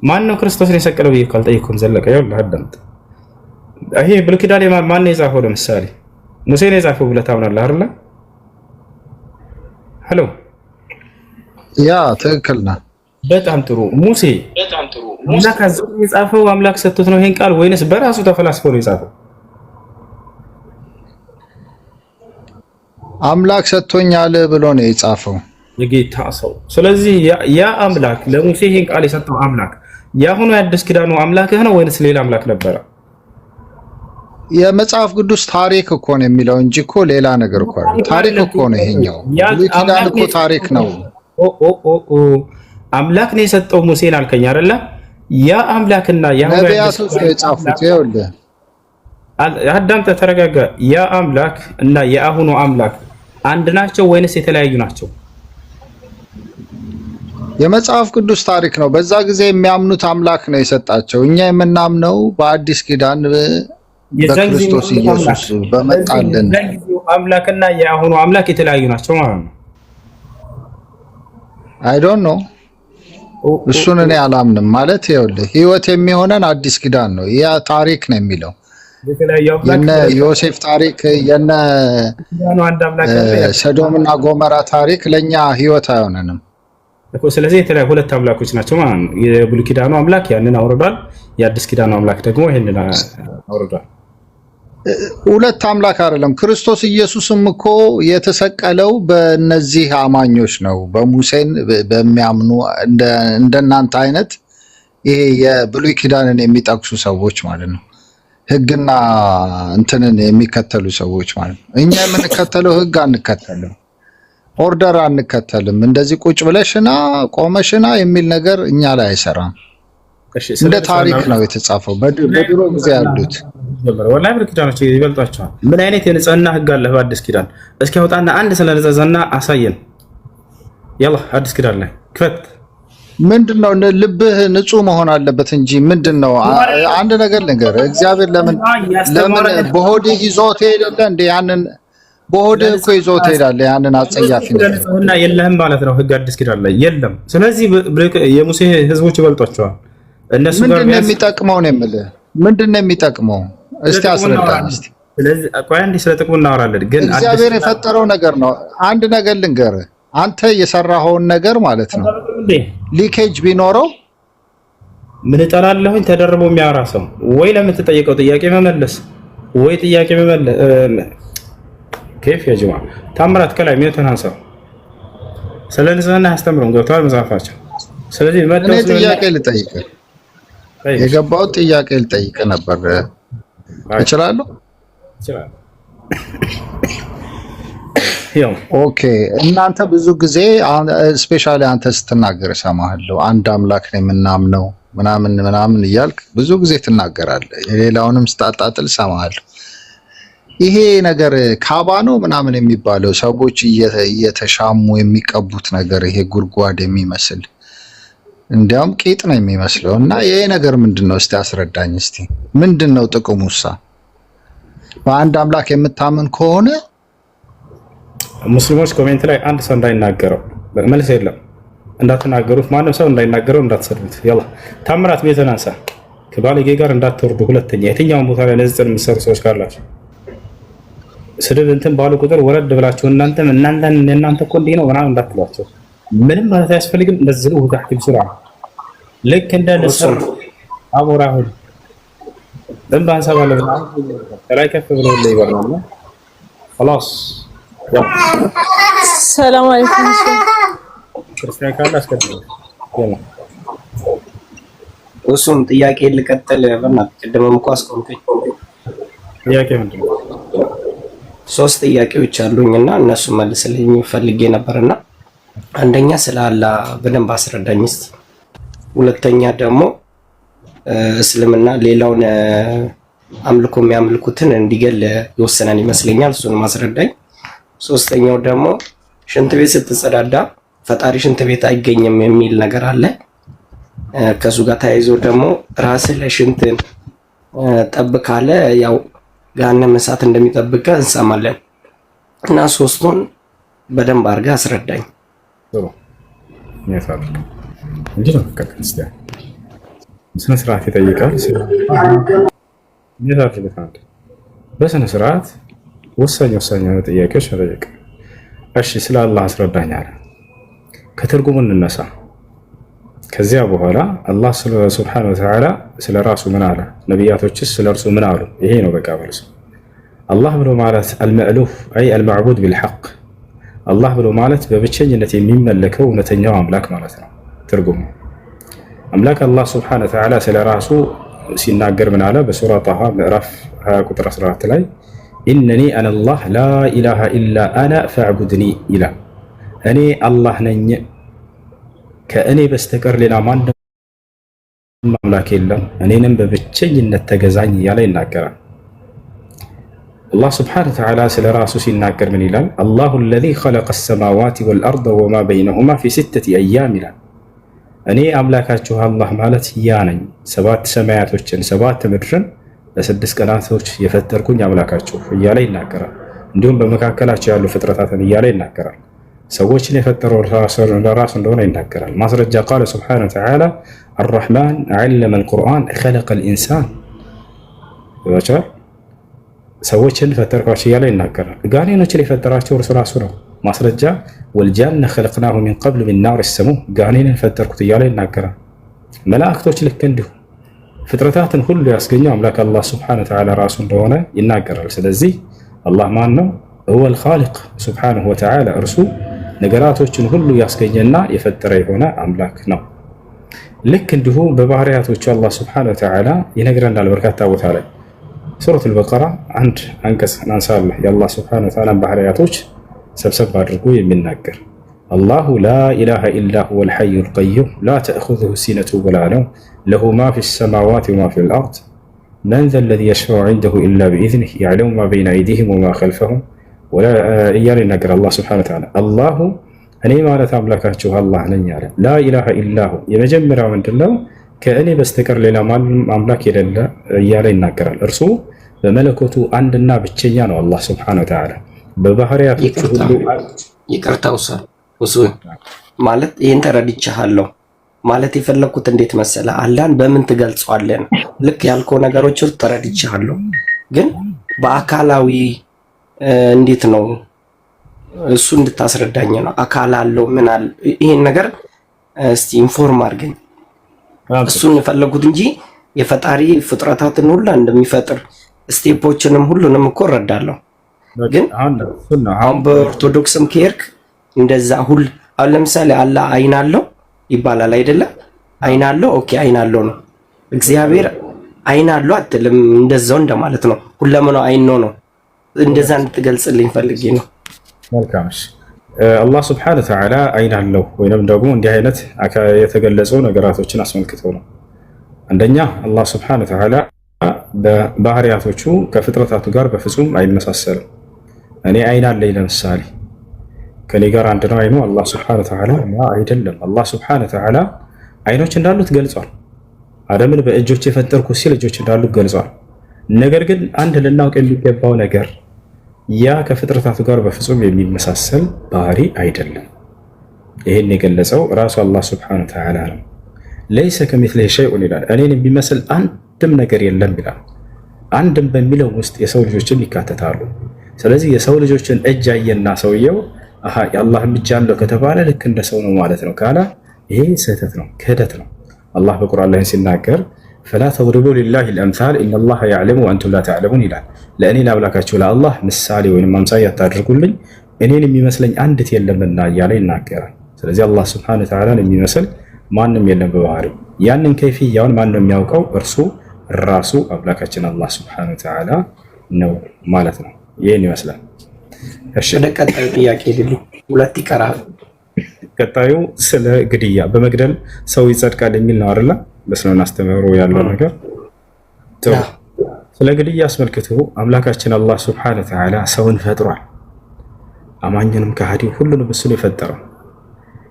ማን ነው? ክርስቶስን የሰቀለው ብዬ ካልጠየቅኩም ዘለቀ ይኸውልህ አዳምጥ። ይሄ ብሉይ ኪዳን ማን ነው የጻፈው? ለምሳሌ ሙሴ ነው የጻፈው ብለህ ታምናለህ አይደል? ሄሎ ያ ትክክል ነው። በጣም ጥሩ። ሙሴ አምላክ አዘው የጻፈው አምላክ ሰጥቶት ነው ይሄን ቃል ወይንስ በራሱ ተፈላስፎ ነው የጻፈው? አምላክ ሰጥቶኛል ብሎ ነው የጻፈው የጌታ ሰው። ስለዚህ ያ አምላክ ለሙሴ ይሄን ቃል የሰጠው አምላክ ያሁኑ የአዲስ ኪዳኑ አምላክህ ነው ወይንስ ሌላ አምላክ ነበረ? የመጽሐፍ ቅዱስ ታሪክ እኮ ነው የሚለው እንጂ እኮ ሌላ ነገር እኮ አይደለም። ታሪክ እኮ ነው ይሄኛው። ብሉይ ኪዳን እኮ ታሪክ ነው። አምላክ ነው የሰጠው ሙሴን አልከኝ አይደለ? ያ አምላክና ያ ነቢያቶች ነው የጻፉት። ይኸውልህ አዳምጠህ ተረጋጋ። ያ አምላክ እና የአሁኑ አምላክ አንድ ናቸው ወይንስ የተለያዩ ናቸው? የመጽሐፍ ቅዱስ ታሪክ ነው። በዛ ጊዜ የሚያምኑት አምላክ ነው የሰጣቸው። እኛ የምናምነው በአዲስ ኪዳን በክርስቶስ ኢየሱስ በመጣልን አምላክና የአሁኑ አምላክ የተለያዩ ናቸው ማለት ነው። አይ ዶንት ኖ እሱን እኔ አላምንም። ማለት ይኸውልህ ህይወት የሚሆነን አዲስ ኪዳን ነው። ያ ታሪክ ነው የሚለው የነ ዮሴፍ ታሪክ የነ ሰዶምና ጎመራ ታሪክ ለኛ ህይወት አይሆነንም እኮ። ስለዚህ የተለያዩ ሁለት አምላኮች ናቸው ማለት ነው። የብሉይ ኪዳኑ አምላክ ያንን አውርዷል፣ የአዲስ ኪዳኑ አምላክ ደግሞ ይሄንን አውርዷል። ሁለት አምላክ አይደለም። ክርስቶስ ኢየሱስም እኮ የተሰቀለው በእነዚህ አማኞች ነው፣ በሙሴን በሚያምኑ እንደናንተ አይነት ይሄ የብሉይ ኪዳንን የሚጠቅሱ ሰዎች ማለት ነው። ህግና እንትንን የሚከተሉ ሰዎች ማለት ነው። እኛ የምንከተለው ህግ አንከተልም፣ ኦርደር አንከተልም። እንደዚህ ቁጭ ብለሽና ቆመሽና የሚል ነገር እኛ ላይ አይሰራም። እንደ ታሪክ ነው የተጻፈው። በድሮ ጊዜ ያሉት ወላሂ ብሉይ ኪዳኖች ይበልጧቸዋል። ምን አይነት የንጽህና ህግ አለ በአዲስ ኪዳን? እስኪ አውጣና አንድ ስለ ንጽህና አሳየን። ያላ አዲስ ኪዳን ላይ ክፈት። ምንድነው? ልብህ ንጹህ መሆን አለበት እንጂ ምንድነው? አንድ ነገር ልንገርህ፣ እግዚአብሔር ለምን በሆድህ ይዞት ሄደለ እንዴ? ያንን በሆድህ እኮ ይዞት ሄዳለ። ያንን አጸያፊ ነገር እና የለህም ማለት ነው። ህግ አዲስ ኪዳን ላይ የለም። ስለዚህ የሙሴ ህዝቦች ይበልጧቸዋል። እነሱ ጋር ምንድነው የሚጠቅመው ነው የምልህ። ምንድነው የሚጠቅመው? እስቲ አስረዳኝ። እስቲ ስለዚህ ቆይ አንዴ ስለ ጥቅሙ እናወራለን። ግን እግዚአብሔር የፈጠረው ነገር ነው። አንድ ነገር ልንገርህ፣ አንተ የሰራኸውን ነገር ማለት ነው ሊኬጅ ቢኖረው ምን እጠላለሁኝ ተደርቦ የሚያወራ ሰው ወይ ለምትጠይቀው ጥያቄ መመለስ ወይ ጥያቄ መመለስ كيف يا جماعه ታምራት ከላይ ሚዩትን አንሳው ስለ ንጽህና ያስተምሩን ገብቷል መጽሐፋቸው ስለዚህ መጥተው ጥያቄ ልጠይቅ የገባው ጥያቄ ልጠይቅ ነበር እችላለሁ ያው ኦኬ እናንተ ብዙ ጊዜ ስፔሻሊ አንተ ስትናገር ሰማሃለሁ አንድ አምላክ ነው የምናምነው ምናምን እያልክ ብዙ ጊዜ ትናገራለህ የሌላውንም ስታጣጥል ሰማሃለሁ ይሄ ነገር ካባ ነው ምናምን የሚባለው ሰዎች እየተሻሙ የሚቀቡት ነገር ይሄ ጉርጓድ የሚመስል እንዲያውም ቄጥ ነው የሚመስለው እና ይሄ ነገር ምንድነው እስቲ አስረዳኝ እስቲ ምንድነው ጥቅሙሳ በአንድ አምላክ የምታምን ከሆነ ሙስሊሞች ኮሜንት ላይ አንድ ሰው እንዳይናገረው መልስ የለም እንዳትናገሩት ማንም ሰው እንዳይናገረው እንዳትሰድቡት ያላ ታምራት ቤተናንሳ ከባለጌ ጋር እንዳትወርዱ ሁለተኛ የትኛውን ቦታ ላይ ንጽጽር የምትሰሩ ሰዎች ካላችሁ ስድብ እንትን ባሉ ቁጥር ወረድ ብላችሁ እናንተ እኮ እንዲህ ነው ምናምን እንዳትሏቸው ምንም ማለት አያስፈልግም እንደዚህ ነው ታክል ሱራ ልክ እንደ ንስር አሞራ ሁሉ ደም ባንሳባለ ላይ ከፍ ብለው ይበርናል خلاص ሰላም አለይኩም ክርስቲያን ካለ አስከትሉ እሱም ጥያቄ ልቀጥል በእናትህ ቅድምም እኮ አስቆምከኝ ጥያቄ ምንድነው ሶስት ጥያቄዎች አሉኝና እነሱ መልስልኝ ፈልጌ ነበርና አንደኛ ስለ አላህ በደንብ አስረዳኝ እስቲ ሁለተኛ ደግሞ እስልምና ሌላውን አምልኮ የሚያምልኩትን እንዲገል ይወሰናል ይመስለኛል እሱን ማስረዳኝ ሶስተኛው ደግሞ ሽንት ቤት ስትጸዳዳ ፈጣሪ ሽንት ቤት አይገኝም የሚል ነገር አለ ከሱ ጋር ተያይዞ ደግሞ ራስህ ለሽንት ጠብ ካለ ያው ገሃነመ እሳት እንደሚጠብቅ እንሰማለን እና ሶስቱን በደንብ አድርጋ አስረዳኝ ጥሩ ያሳል እንዴ ነው ከክርስቲያን ስነ ስርዓት ይጠይቃል ይዛርልታል በስነ ስርዓት ወሳኝ ጥያቄዎች መጠየቅ እሺ ስለ አላህ አስረዳኝ አለ ከትርጉሙ እንነሳ ከዚያ በኋላ አላህ ሱብሓነሁ ወተዓላ ስለ ራሱ ምን አለ ነቢያቶችስ ስለ እርሱ ምን አሉ ይሄ ነው በቃ መልሱ አላህ ብሎ ማለት አልመዕሉህ አይ አልማዕቡድ ቢልሐቅ አላህ ብሎ ማለት በብቸኝነት የሚመለከው እውነተኛው አምላክ ማለት ነው ትርጉሙ አምላክ አላህ ሱብሓነሁ ወተዓላ ስለ ራሱ ሲናገር ምን አለ በሱራ ጣሃ ምዕራፍ 20 ቁጥር 14 ላይ ኢነኒ አነ አላህ ላ ኢላሃ ኢላ አና ፈዕቡድኒ ይላል እኔ አላህ ነኝ ከእኔ በስተቀር ሌላ ማንም አምላክ የለም እኔንም በብቸኝነት ተገዛኝ እያለ ይናገራል አላህ ስብሓነሁ ወተዓላ ስለ ራሱ ሲናገር ምን ይላል አላሁ አለዚ ኸለቀ አሰማዋት ወልአርደ ወማ በይነሁማ ፊ ሲተቲ አያም ይላል እኔ አምላካችሁ አላህ ማለት ያ ነኝ 7 ሰማያቶችን 7 ምድርን በ6 ቀናቶች የፈጠርኩኝ አምላካችሁ እያለ ይናገራል እንዲሁም በመካከላቸው ያሉ ፍጥረታትን እያለ ይናገራል ሰዎችን የፈጠረው ራሱ እንደሆነ ይናገራል ማስረጃ ቃለ ስብሓነሁ ወተዓላ አርረሕማን ዐለመ አልቁርአን ኸለቀ አልኢንሳን ይባቻል ሰዎችን ፈጠርኳቸው እያለ ይናገራል ጋኔኖችን የፈጠራቸው እርሱ ራሱ ነው ማስረጃ ወልጃነ ኸለቅናሁ ሚን ቀብል ሚን ናር ሰሙም ጋኔንን ፈጠርኩት እያለ ይናገራል መላእክቶች ልክ እንዲሁ ፍጥረታትን ሁሉ ያስገኘው አምላክ አላህ ስብሓነሁ ወተዓላ ራሱ እንደሆነ ይናገራል ስለዚህ አላህ ማን ነው هو الخالق سبحانه وتعالى እርሱ ነገራቶችን ሁሉ ያስገኘና የፈጠረ የሆነ አምላክ ነው ልክ እንዲሁ በባህሪያቶቹ አላህ ስብሓነሁ ወተዓላ ይነግረናል በርካታ ቦታ ላይ ሱረቱ አልበቀራ አንድ አንቀጽ እናንሳለን የአላህ ስብሓነሁ ወተዓላ ባህሪያቶች ሰብሰብ አድርጎ የሚናገር አላሁ ላ ኢላሃ ኢላ ሁወል ሐዩል ቀዩም ላ ተእኹዙሁ ሲነቱ ወላ ነውም ለሁ ማ ፊስ ሰማዋት ወማ ፊል አርድ መን ዘ ለዚ የሽፈዑ ዐንደሁ ኢላ ቢኢዝኒህ የዕለሙ ማ በይነ አይዲሂም ወማ ኸልፈሁም እያለ ይናገር አላህ ስብሓነሁ ወተዓላ አላሁ እኔ ማለት አምላካችሁ አላህ ነኝ አለ ላ ኢላሃ ኢላሁ የመጀመሪያው ምንድነው ከእኔ በስተቀር ሌላ ማንም አምላክ የሌለ እያለ ይናገራል እርሱ በመለኮቱ አንድና ብቸኛ ነው አላህ ስብሓነሁ ወተዓላ በባህሪያቶቹ ሁሉ ይቅርታው እሱ ማለት ይሄን ተረድቻለሁ ማለት የፈለኩት እንዴት መሰለ አላህን በምን ትገልጸዋለህ ልክ ያልከው ነገሮች ተረድቻለሁ ግን በአካላዊ እንዴት ነው እሱ እንድታስረዳኝ ነው አካል አለው ምን አለ ይሄን ነገር እስቲ ኢንፎርም አድርገኝ እሱን የፈለጉት እንጂ የፈጣሪ ፍጥረታትን ሁሉ እንደሚፈጥር ስቴፖችንም ሁሉንም እኮ እረዳለሁ። ግን አሁን በኦርቶዶክስም ከሄድክ እንደዛ አሁን ለምሳሌ አላህ አይን አለው ይባላል አይደለ? አይን አለው ኦኬ፣ አይን አለው ነው። እግዚአብሔር አይን አለው አትልም፣ እንደዛው እንደማለት ነው። ሁለመናው አይን ነው። እንደዛ እንድትገልጽልኝ ፈልጌ ነው። መልካም። አላህ ሱብሓነሁ ወተዓላ አይን አለው ወይንም ደግሞ እንዲህ አይነት የተገለጹ ነገራቶችን አስመልክቶ ነው። አንደኛ አላህ ሱብሓነሁ ወተዓላ በባህሪያቶቹ ከፍጥረታቱ ጋር በፍጹም አይመሳሰልም። እኔ አይን አለኝ ለምሳሌ ከኔ ጋር አንድ ነው አይኑ። አላህ ሱብሓነሁ ወተዓላ አይደለም። አላህ ሱብሓነሁ ወተዓላ አይኖች እንዳሉት ገልጿል። አደምን በእጆች የፈጠርኩ ሲል እጆች እንዳሉት ገልጿል። ነገር ግን አንድ ልናውቅ የሚገባው ነገር ያ ከፍጥረታቱ ጋር በፍጹም የሚመሳሰል ባህሪ አይደለም። ይህን የገለጸው ራሱ አላህ ሱብሓነሁ ወተዓላ ነው። ለይሰ ከሚስሊሂ ሸይኡን ይላል። እኔን የሚመስል አንድም ነገር የለም ይላል። አንድም በሚለው ውስጥ የሰው ልጆችን ይካተታሉ። ስለዚህ የሰው ልጆችን እጅ አየና ሰውየው የአላህም እጅ አለው ከተባለ ልክ እንደ ሰው ነው ማለት ነው ካላ ይሄ ስህተት ነው፣ ክህደት ነው። አላህ በቁርአን ላይ ሲናገር ፈላ ተድሪቡ ሊላሂ አልአምሳል ኢነላሃ ያዕለሙ ወአንቱም ላ ተዕለሙን ይላል። ለእኔ ለአምላካችሁ ለአላህ ምሳሌ ወይም አምሳያ አታድርጉልኝ እኔን የሚመስለኝ አንድት የለምና እያለ ይናገራል። ስለዚህ አላህ ሱብሓነሁ ወተዓላን የሚመስል ማንም የለም በባህሪው። ያንን ከይፍያውን ማን ነው የሚያውቀው? እርሱ ራሱ አምላካችን አላህ ሱብሓነሁ ወተዓላ ነው ማለት ነው። ይህን ይመስላል። እሺ ወደ ቀጣዩ ጥያቄ ሄዱ። ሁለት ይቀራል። ቀጣዩ ስለ ግድያ በመግደል ሰው ይጸድቃል የሚል ነው አይደል? በእስልምና አስተምህሮ ያለው ነገር። ስለ ግድያ አስመልክቶ አምላካችን አላህ ሱብሓነሁ ወተዓላ ሰውን ፈጥሯል። አማኝንም ከሃዲ ሁሉንም እሱ ነው የፈጠረው።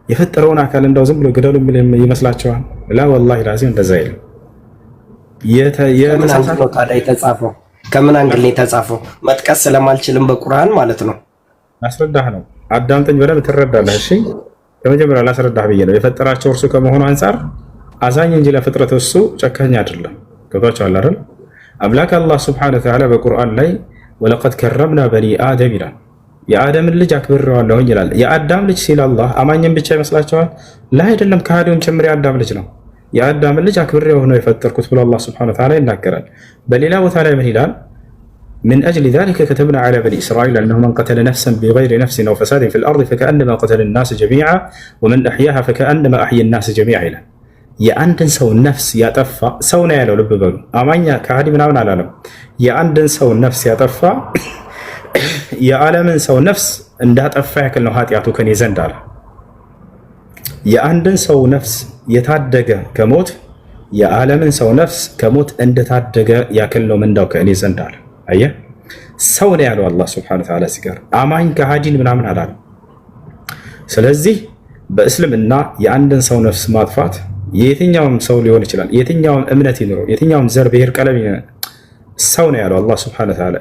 የፈጠረውን አካል እንዳው ዝም ብሎ ግደሉ የሚል ይመስላችኋል? ላ ወላሂ ላዚም እንደዛ አይልም። የተጻፈው ከምን አንግል የተጻፈው መጥቀስ ስለማልችልም በቁርአን ማለት ነው። ላስረዳህ ነው። አዳምጠኝ በደንብ ትረዳለህ። እሺ ከመጀመሪያ ላስረዳህ ብዬ ነው። የፈጠራቸው እርሱ ከመሆኑ አንፃር አዛኝ እንጂ ለፍጥረት እሱ ጨካኝ አይደለም። ገብቷችኋል አይደል? አምላክ አላህ ሱብሓነሁ ወተዓላ በቁርአን ላይ ወለቀድ ከረምና በኒ አደም ይላል። የአደምን ልጅ አክብሬዋለሁኝ ይላል። የአዳም ልጅ ሲል አላህ አማኝን ብቻ ይመስላችኋል? ላ አይደለም፣ ከሃዲውን ጭምር የአዳም ልጅ ነው። የአዳምን ልጅ አክብሬው ነው የፈጠርኩት ብሎ አላህ ሱብሓነሁ ወተዓላ ይናገራል። በሌላ ቦታ ላይ ምን ይላል? من أجل ذلك كتبنا على بني إسرائيل أنه من قتل نفسا بغير نفس أو فساد في الأرض فكأنما قتل الناس جميعا ومن أحياها فكأنما أحيا الناس جميعا ይላል። የአንድን ሰው ነፍስ ያጠፋ ሰው ነው ያለው። ልብ በሉ አማኛ ከሃዲ ምናምን አላለም። የአንድን ሰው ነፍስ ያጠፋ የዓለምን ሰው ነፍስ እንዳጠፋ ያክል ነው ኃጢአቱ ከኔ ዘንድ አለ። የአንድን ሰው ነፍስ የታደገ ከሞት የዓለምን ሰው ነፍስ ከሞት እንደታደገ ያክል ነው ምንዳው ከእኔ ዘንድ አለ። አየህ ሰው ነው ያለው አላህ ሱብሓነሁ ወተዓላ ሲጋር አማኝ ከሃዲን ምናምን አላለም። ስለዚህ በእስልምና የአንድን ሰው ነፍስ ማጥፋት የትኛውም ሰው ሊሆን ይችላል፣ የትኛውም እምነት ይኖረው፣ የትኛውም ዘር፣ ብሔር፣ ቀለም ሰው ነው ያለው አላህ ሱብሓነሁ ወተዓላ።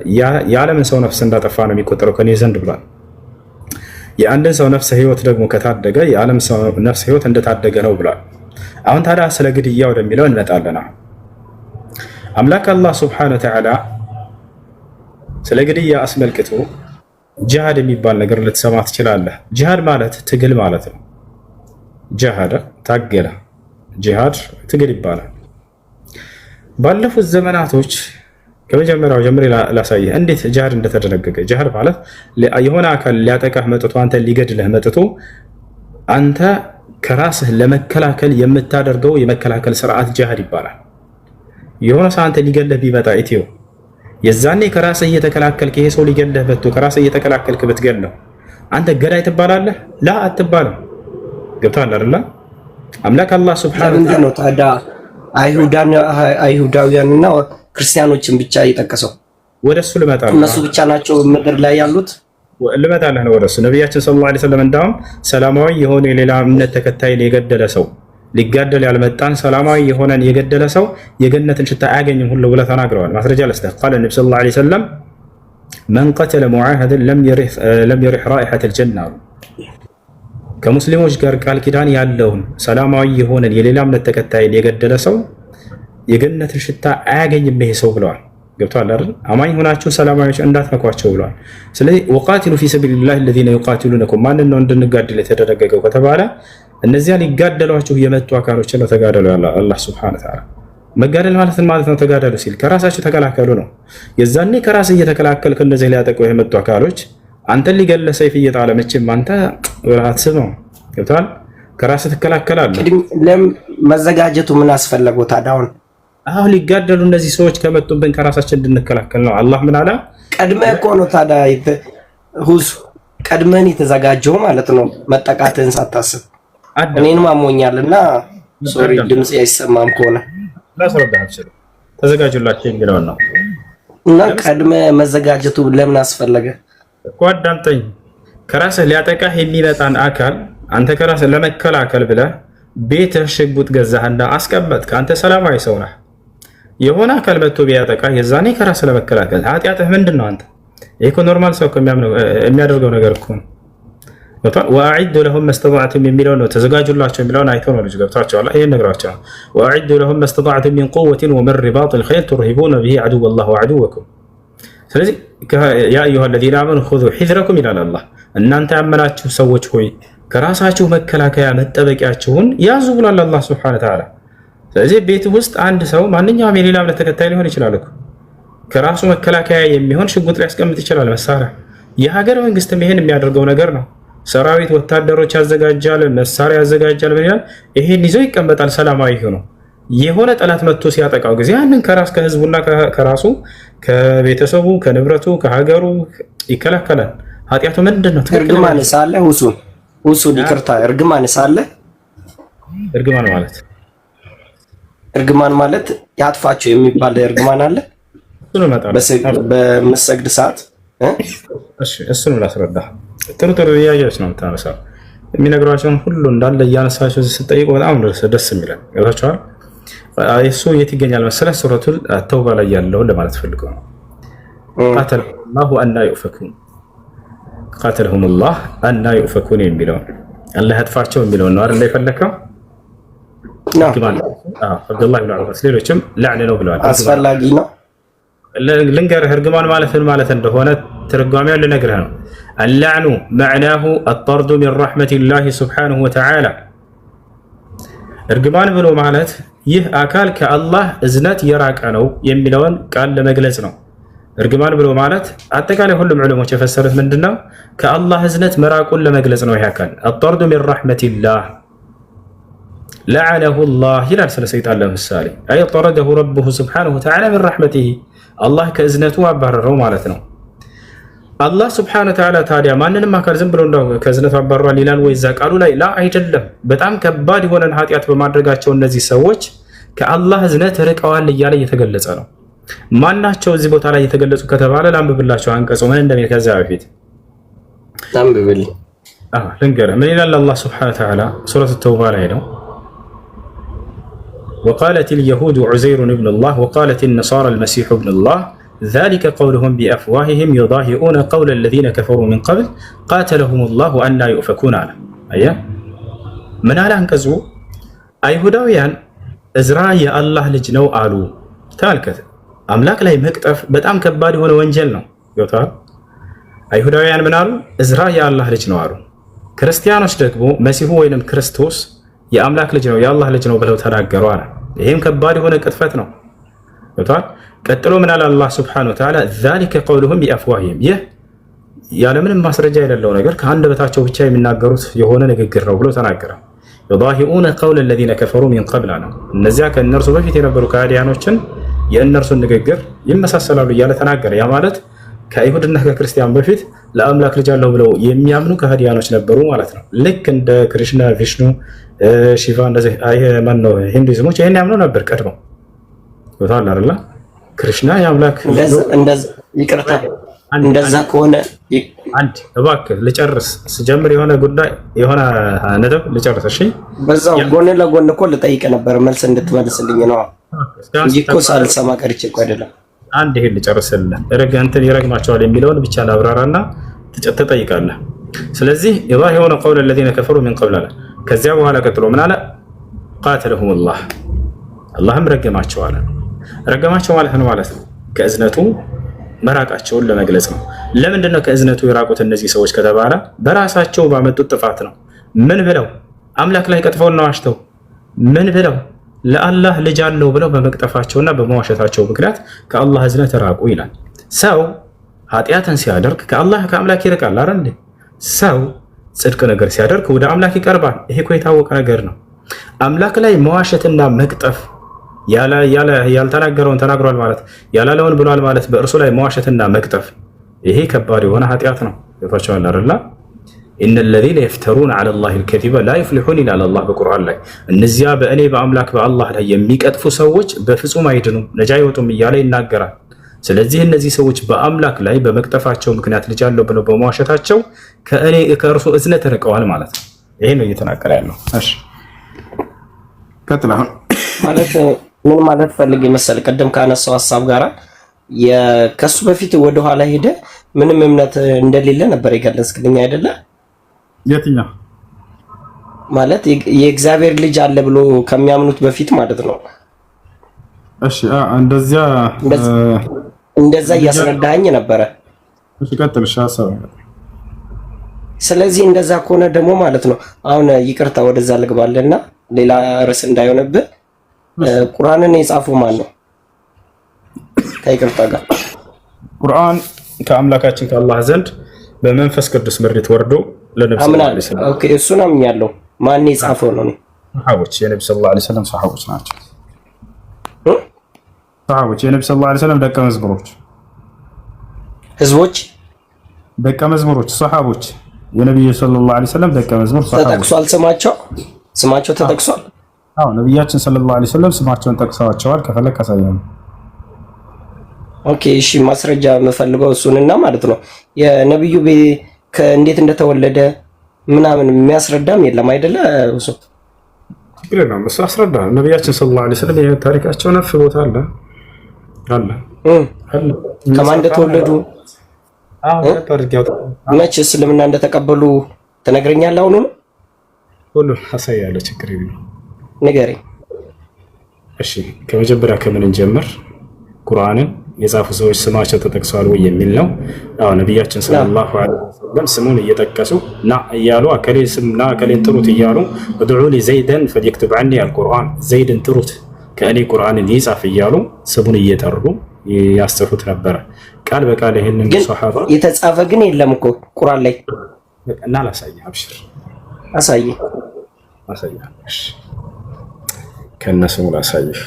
የዓለምን ሰው ነፍስ እንዳጠፋ ነው የሚቆጠረው ከኔ ዘንድ ብሏል። የአንድን ሰው ነፍስ ህይወት ደግሞ ከታደገ የዓለም ሰው ነፍስ ህይወት እንደታደገ ነው ብሏል። አሁን ታዲያ ስለ ግድያ ወደሚለው እንመጣለን። አምላክ አላህ ሱብሓነሁ ወተዓላ ስለ ግድያ አስመልክቶ ጂሃድ የሚባል ነገር ልትሰማ ትችላለህ። ጂሃድ ማለት ትግል ማለት ነው። ጂሃድ ታገለ፣ ጂሃድ ትግል ይባላል። ባለፉት ዘመናቶች ከመጀመሪያው ጀምሬ ላሳየህ እንዴት ጂሃድ እንደተደነገገ። ጂሃድ ማለት የሆነ አካል ሊያጠቃህ መጥቶ አንተ ሊገድልህ መጥቶ አንተ ከራስህ ለመከላከል የምታደርገው የመከላከል ስርዓት ጂሃድ ይባላል። የሆነ ሰው አንተ ሊገድልህ ቢመጣ ኢትዮ የዛኔ ከራስህ እየተከላከልክ ይሄ ሰው ሊገድልህ መጥቶ ከራስህ እየተከላከልክ ብትገድለው አንተ ገዳይ ትባላለህ? ላ አትባልም። ገብቶሃል አይደል? አምላክ አላህ ሱብሓነሁ ወተዓላ ነው ታዲያ አይሁዳውያንና ክርስቲያኖችን ብቻ የጠቀሰው? ወደሱ ልመጣለሁ። እነሱ ብቻ ናቸው ምድር ላይ ያሉት? ልመጣለህ ነው ወደሱ። ነቢያችን ሰለላሁ ዐለይሂ ወሰለም እንዳውም ሰላማዊ የሆነ የሌላ እምነት ተከታይን የገደለ ሰው ሊጋደል ያልመጣን ሰላማዊ የሆነን የገደለ ሰው የገነትን ሽታ አያገኝም ሁሉ ብለው ተናግረዋል። ማስረጃ ለስተ ቃል ነብዩ ሰለላሁ ዐለይሂ ወሰለም መን ቀተለ ሙዓሃደን ለም የሪህ ራኢሐተል ጀና፣ ከሙስሊሞች ጋር ቃል ኪዳን ያለውን ሰላማዊ የሆነን የሌላ እምነት ተከታይን የገደለ ሰው የገነትን ሽታ አያገኝም ይሄ ሰው ብለዋል። ገብቷል አይደል? አማኝ ሆናችሁ ሰላማዊዎች እንዳትነኳቸው ብለዋል። ስለዚህ ወቃቲሉ ፊ ሰቢሊላሂ الذين يقاتلونكم ማንን ነው እንድንጋደል የተደረገው ከተባለ እነዚያ ሊጋደሏችሁ የመጡ አካሎችን ነው ተጋደሉ ያለ አላህ ሱብሓነሁ ወተዓላ። መጋደል ማለት ነው ተጋደሉ ሲል ከራሳችሁ ተከላከሉ ነው። የዛኔ ከራስህ እየተከላከልክ እንደዚህ ሊያጠቁ የመጡ አካሎች አንተን ሊገለ ሰይፍ እየጣለ መቼም አንተ አትስበው ገብቶሃል። ከራስህ ትከላከላለህ። መዘጋጀቱ ምን አስፈለገው ታዲያ? አሁን ሊጋደሉ እነዚህ ሰዎች ከመጡብን ከራሳችን እንድንከላከል ነው። አላህ ምን አለ? ቀድመህ እኮ ነው ታዲያ ሁሱ ቀድመን የተዘጋጀው ማለት ነው። መጠቃትህን ሳታስብ እኔንም አሞኛልና ሶሪ ድምጽ አይሰማም ከሆነ ላስረዳህ አልችልም። ተዘጋጁላችሁ የሚለውን ነው እና ቀድመ መዘጋጀቱ ለምን አስፈለገ እኮ አዳምጠኝ። ከራስህ ሊያጠቃህ የሚመጣን አካል አንተ ከራስህ ለመከላከል ብለህ ቤትህ ሽጉጥ ገዛህና አስቀመጥክ። አንተ ሰላማዊ ሰው ነህ። የሆነ አካል መጥቶ ቢያጠቃህ የዛኔ ከራስህ ለመከላከል ኃጢአትህ ምንድን ነው? አንተ ይሄ እኮ ኖርማል ሰው የሚያደርገው ነገር እኮ ነው። ወአዒዱ ለሁም መስተጣዕቱም የሚለው ነው። ተዘጋጁላቸው የሚለውን አይተው ነው ልጅ ገብቷቸዋል። ይሄን ነግራቸው ወአዒዱ ለሁም መስተጣዕቱም ሚን ቁወቲን ወሚን ሪባጢል ኸይል ቱርሂቡነ ቢሂ ዐዱወላሂ ወዐዱወኩም። ስለዚህ ያ አዩሃ ለዚነ አመኑ ኹዙ ሒዝረኩም ይላል አላህ። እናንተ ያመናችሁ ሰዎች ሆይ ከራሳችሁ መከላከያ መጠበቂያችሁን ያዙ ብሏል አላህ ሱብሓነሁ ወተዓላ። ስለዚህ ቤት ውስጥ አንድ ሰው ማንኛውም የሌላ እምነት ተከታይ ሊሆን ይችላል እኮ ከራሱ መከላከያ የሚሆን ሽጉጥ ሊያስቀምጥ ይችላል፣ መሳሪያ። የሀገር መንግስትም ይሄን የሚያደርገው ነገር ነው። ሰራዊት ወታደሮች ያዘጋጃል፣ መሳሪያ ያዘጋጃል። ምን ይላል? ይሄን ይዞ ይቀመጣል ሰላማዊ ሆኖ። የሆነ ጠላት መጥቶ ሲያጠቃው ጊዜ ያንን ከራስ ከህዝቡና ከራሱ ከቤተሰቡ ከንብረቱ ከሀገሩ ይከላከላል። ኃጢአቱ ምንድን ነው? እርግማን ሳለ ሁሱ ይቅርታ፣ እርግማን ሳለ እርግማን ማለት ያጥፋቸው የሚባል እርግማን አለ። በመሰግድ ሰዓት እሱን ላስረዳህ። ጥሩ እያየች ነው የምታነሳው። የሚነግሯቸውን ሁሉ እንዳለ እያነሳቸው ስትጠይቁ በጣም ደስ የሚለን ገብታችኋል። እሱ የት ይገኛል መሰለህ? ሱረቱል ተውባ ላይ ያለውን ለማለት ፈልገው ነው። ቃተለሁሙላሁ አና ዩእፈኩን፣ ቃተለሁሙላህ አና ዩእፈኩን የሚለውን አላህ ያጥፋቸው የሚለውን ነው አይደል የፈለከው? አብዱላህ ብን ዐባስ ሌሎችም ላዕን ነው ብለዋል። አስፈላጊ ነው። ልንገርህ እርግማን ማለት ምን ማለት እንደሆነ ትርጓሜውን ልነግርህ ነው። አላዕኑ መዕናሁ አጠርዱ ሚን ረሕመቲላሂ ሱብሓነሁ ወተዓላ። እርግማን ብሎ ማለት ይህ አካል ከአላህ እዝነት የራቀ ነው የሚለውን ቃል ለመግለጽ ነው። እርግማን ብሎ ማለት አጠቃላይ ሁሉም ዑለሞች የፈሰሩት ምንድነው? ከአላህ እዝነት መራቁን ለመግለጽ ነው። ይህ አካል አጠርዱ ሚን ረሕመቲላህ ለዐነሁ ላህ ይላል ስለ ሰይጣን ለምሳሌ። አይ ጠረደሁ ረቡሁ ሱብሓነሁ ወተዓላ ሚን ረሕመቲሂ፣ አላህ ከእዝነቱ አባረረው ማለት ነው። አላህ ሱብሓነሁ ወተዓላ ታዲያ ማንንም አካል ዝም ብሎ እንደው ከእዝነቱ አባረሯል ይላል ወይ እዛ ቃሉ ላይ? ላ አይደለም። በጣም ከባድ የሆነን ኃጢአት በማድረጋቸው እነዚህ ሰዎች ከአላህ እዝነት ርቀዋል እያለ እየተገለጸ ነው። ማናቸው እዚህ ቦታ ላይ የተገለጹ ከተባለ ላንብብላቸው አንቀጹ ምን እንደሚል። ከዚያ በፊት ላንብብልኝ ልንገርህ ምን ይላል አላህ ሱብሓነሁ ወተዓላ ሱረቱ ተውባ ላይ ነው። وقالت اليهود عزير ابن الله وقالت النصارى المسيح ابن الله ذلك قولهم بأفواههم يضاهئون قول الذين كفروا من قبل قاتلهم الله أنى يؤفكون على أيه من على أنكزو أيهوداويان إزراء يا الله لجنو آلو تالكت أملاك لا يمكتف بتأم كبادي هنا وانجلنا يوتار أيهوداويان من آلو إزراء يا الله لجنو آلو كريستيانوس دكبو مسيحو وينم كريستوس የአምላክ ልጅ ነው የአላህ ልጅ ነው ብለው ተናገሩ አለ። ይሄም ከባድ የሆነ ቅጥፈት ነው። ወጣት ቀጥሎ ምን አለ አላህ Subhanahu Wa Ta'ala ذلك قولهم بأفواههم ይህ ያለምንም ማስረጃ የሌለው ነገር ከአንደበታቸው ብቻ የሚናገሩት የሆነ ንግግር ነው ብሎ ተናገረ። يضاهئون قول الذين كفروا من قبل ነው እነዚያ ከእነርሱ በፊት የነበሩ ከሃዲያኖችን የእነርሱን ንግግር ይመሳሰላሉ እያለ ተናገረ። ያ ማለት ከአይሁድና ከክርስቲያን በፊት ለአምላክ ልጅ አለው ብለው የሚያምኑ ከሃዲያኖች ነበሩ ማለት ነው። ልክ እንደ ክሪሽና ቪሽኑ ሺቫ እንደዚህ ማን ነው ሂንዱይዝሞች ይሄን ያምኑ ነበር ቀድመው ወታል አይደል? ክሪሽና ያምላክ እንደዛ ይቅርታ እንደዛ ከሆነ አንድ እባክህ ልጨርስ ስጀምር የሆነ ጉዳይ የሆነ ነጥብ ልጨርስ። እሺ በዛው ጎን ለጎን እኮ ልጠይቅ ነበር መልስ እንድትመልስልኝ ነው እንጂ እኮ ሳልሰማ ቀርቼ እኮ አይደለም። አንድ ይሄን ልጨርስልህ እንትን ይረግማቸዋል የሚለውን ብቻ ላብራራና ትጠይቃለህ። ስለዚህ ይባህ የሆነ ቀውል الذين كفروا من قبل ከዚያ በኋላ ቀጥሎ ምን አለ? قاتلهم الله አላህም ረገማቸው አለ። ረገማቸው ማለት ነው ማለት ነው ከእዝነቱ መራቃቸውን ለመግለጽ ነው። ለምንድን ነው ከእዝነቱ የራቁት እነዚህ ሰዎች ከተባለ በራሳቸው ባመጡት ጥፋት ነው። ምን ብለው? አምላክ ላይ ቀጥፈውና ዋሽተው ምን ብለው ለአላህ ልጅ አለው ብለው በመቅጠፋቸውና በመዋሸታቸው ምክንያት ከአላህ እዝነት ራቁ ይላል። ሰው ኃጢአትን ሲያደርግ ከአምላክ ይርቃል አይደል? ሰው ጽድቅ ነገር ሲያደርግ ወደ አምላክ ይቀርባል። ይሄ እኮ የታወቀ ነገር ነው። አምላክ ላይ መዋሸትና መቅጠፍ ያልተናገረውን ተናግሯል ማለት ያላለውን ብሏል ማለት በእርሱ ላይ መዋሸትና መቅጠፍ ይሄ ከባድ የሆነ ኃጢአት ነው። ይፈቻዋል አይደል? ኢነ الذين يفترون على الله الكذب لا يفلحون ይላል አላህ በቁርአን ላይ። እነዚያ በእኔ በአምላክ በአላህ ላይ የሚቀጥፉ ሰዎች በፍጹም አይድኑም ነጃ አይወጡም እያለ ይናገራል። ስለዚህ እነዚህ ሰዎች በአምላክ ላይ በመቅጠፋቸው ምክንያት ልጅ አለው ብለው በመዋሸታቸው ከእርሱ እዝነት ርቀዋል ማለት ነው። ይሄ ነው እየተናገረ ያለው። እሺ ቀጥል። አሁን ማለት ምን ማለት ፈልግ መሰል ቀደም ካነሳው ሐሳብ ጋራ ከሱ በፊት ወደ ኋላ ሄደ ምንም እምነት እንደሌለ ነበር የገለጽክልኝ አይደለ? የትኛው ማለት የእግዚአብሔር ልጅ አለ ብሎ ከሚያምኑት በፊት ማለት ነው። እሺ እንደዛ እያስረዳኝ ነበረ። እሺ ቀጥል። ሐሳብ ስለዚህ እንደዛ ከሆነ ደግሞ ማለት ነው አሁን ይቅርታ ወደዛ ልግባልና ሌላ ርዕስ እንዳይሆንብህ ቁርአንን የጻፈው ማን ነው? ከይቅርታ ጋር ቁርአን ከአምላካችን ከአላህ ዘንድ በመንፈስ ቅዱስ ምሪት ወርዶ ለነብዩ ሰለላሁ ዐለይሂ ወሰለም ኦኬ እሱን አምኛለሁ። ማን የጻፈው ነው? ሰሃቦች የነብዩ ሰለላሁ ዐለይሂ ወሰለም ሰሃቦች ናቸው። ሰሃቦች የነብዩ ሰለላሁ ዐለይሂ ወሰለም ደቀ መዝሙሮች ህዝቦች ደቀ መዝሙሮች ሰሃቦች የነብዩ ሰለላሁ ዐለይሂ ወሰለም ደቀ መዝሙር ሰሃቦች ተጠቅሷል። ስማቸው ተጠቅሷል። አዎ ነብያችን ሰለላሁ ዐለይሂ ወሰለም ስማቸውን ጠቅሰዋቸዋል። ከፈለክ አሳየው። ኦኬ እሺ ማስረጃ የምፈልገው እሱንና ማለት ነው የነብዩ እንዴት እንደተወለደ ምናምን የሚያስረዳም የለም አይደለ? እሱ ችግር ነው። እሱ አስረዳ። ነብያችን ሰለላሁ ዐለይሂ ወሰለም የታሪካቸው ነፍ ቦታ አለ ከማን እንደተወለዱ መቼ እስልምና እንደተቀበሉ ትነግረኛለህ? አሁን ነው ሁሉ አሳያለሁ። ችግር የለም ንገረኝ። እሺ ከመጀመሪያ ከምን እንጀምር? ቁርአንን የጻፉ ሰዎች ስማቸው ተጠቅሰዋል ወይ የሚል ነው። አዎ ነብያችን ሰለላሁ ዐለይሂ ወሰለም ስሙን እየጠቀሱ ና እያሉ አከሌ ስምና አከሌን ጥሩት እያሉ ادعوا لي زيدا فليكتب عني القرآن ዘይድን ጥሩት ከእኔ ቁርአንን ይጻፍ እያሉ ስሙን እየጠሩ ያስተፉት ነበር። ቃል በቃል ይሄንን ሱሐባ የተጻፈ ግን የለም እኮ ቁርአን ላይ እና ላሳየህ። አብሽር አሳየህ። እሺ ከነሱ ላሳየህ።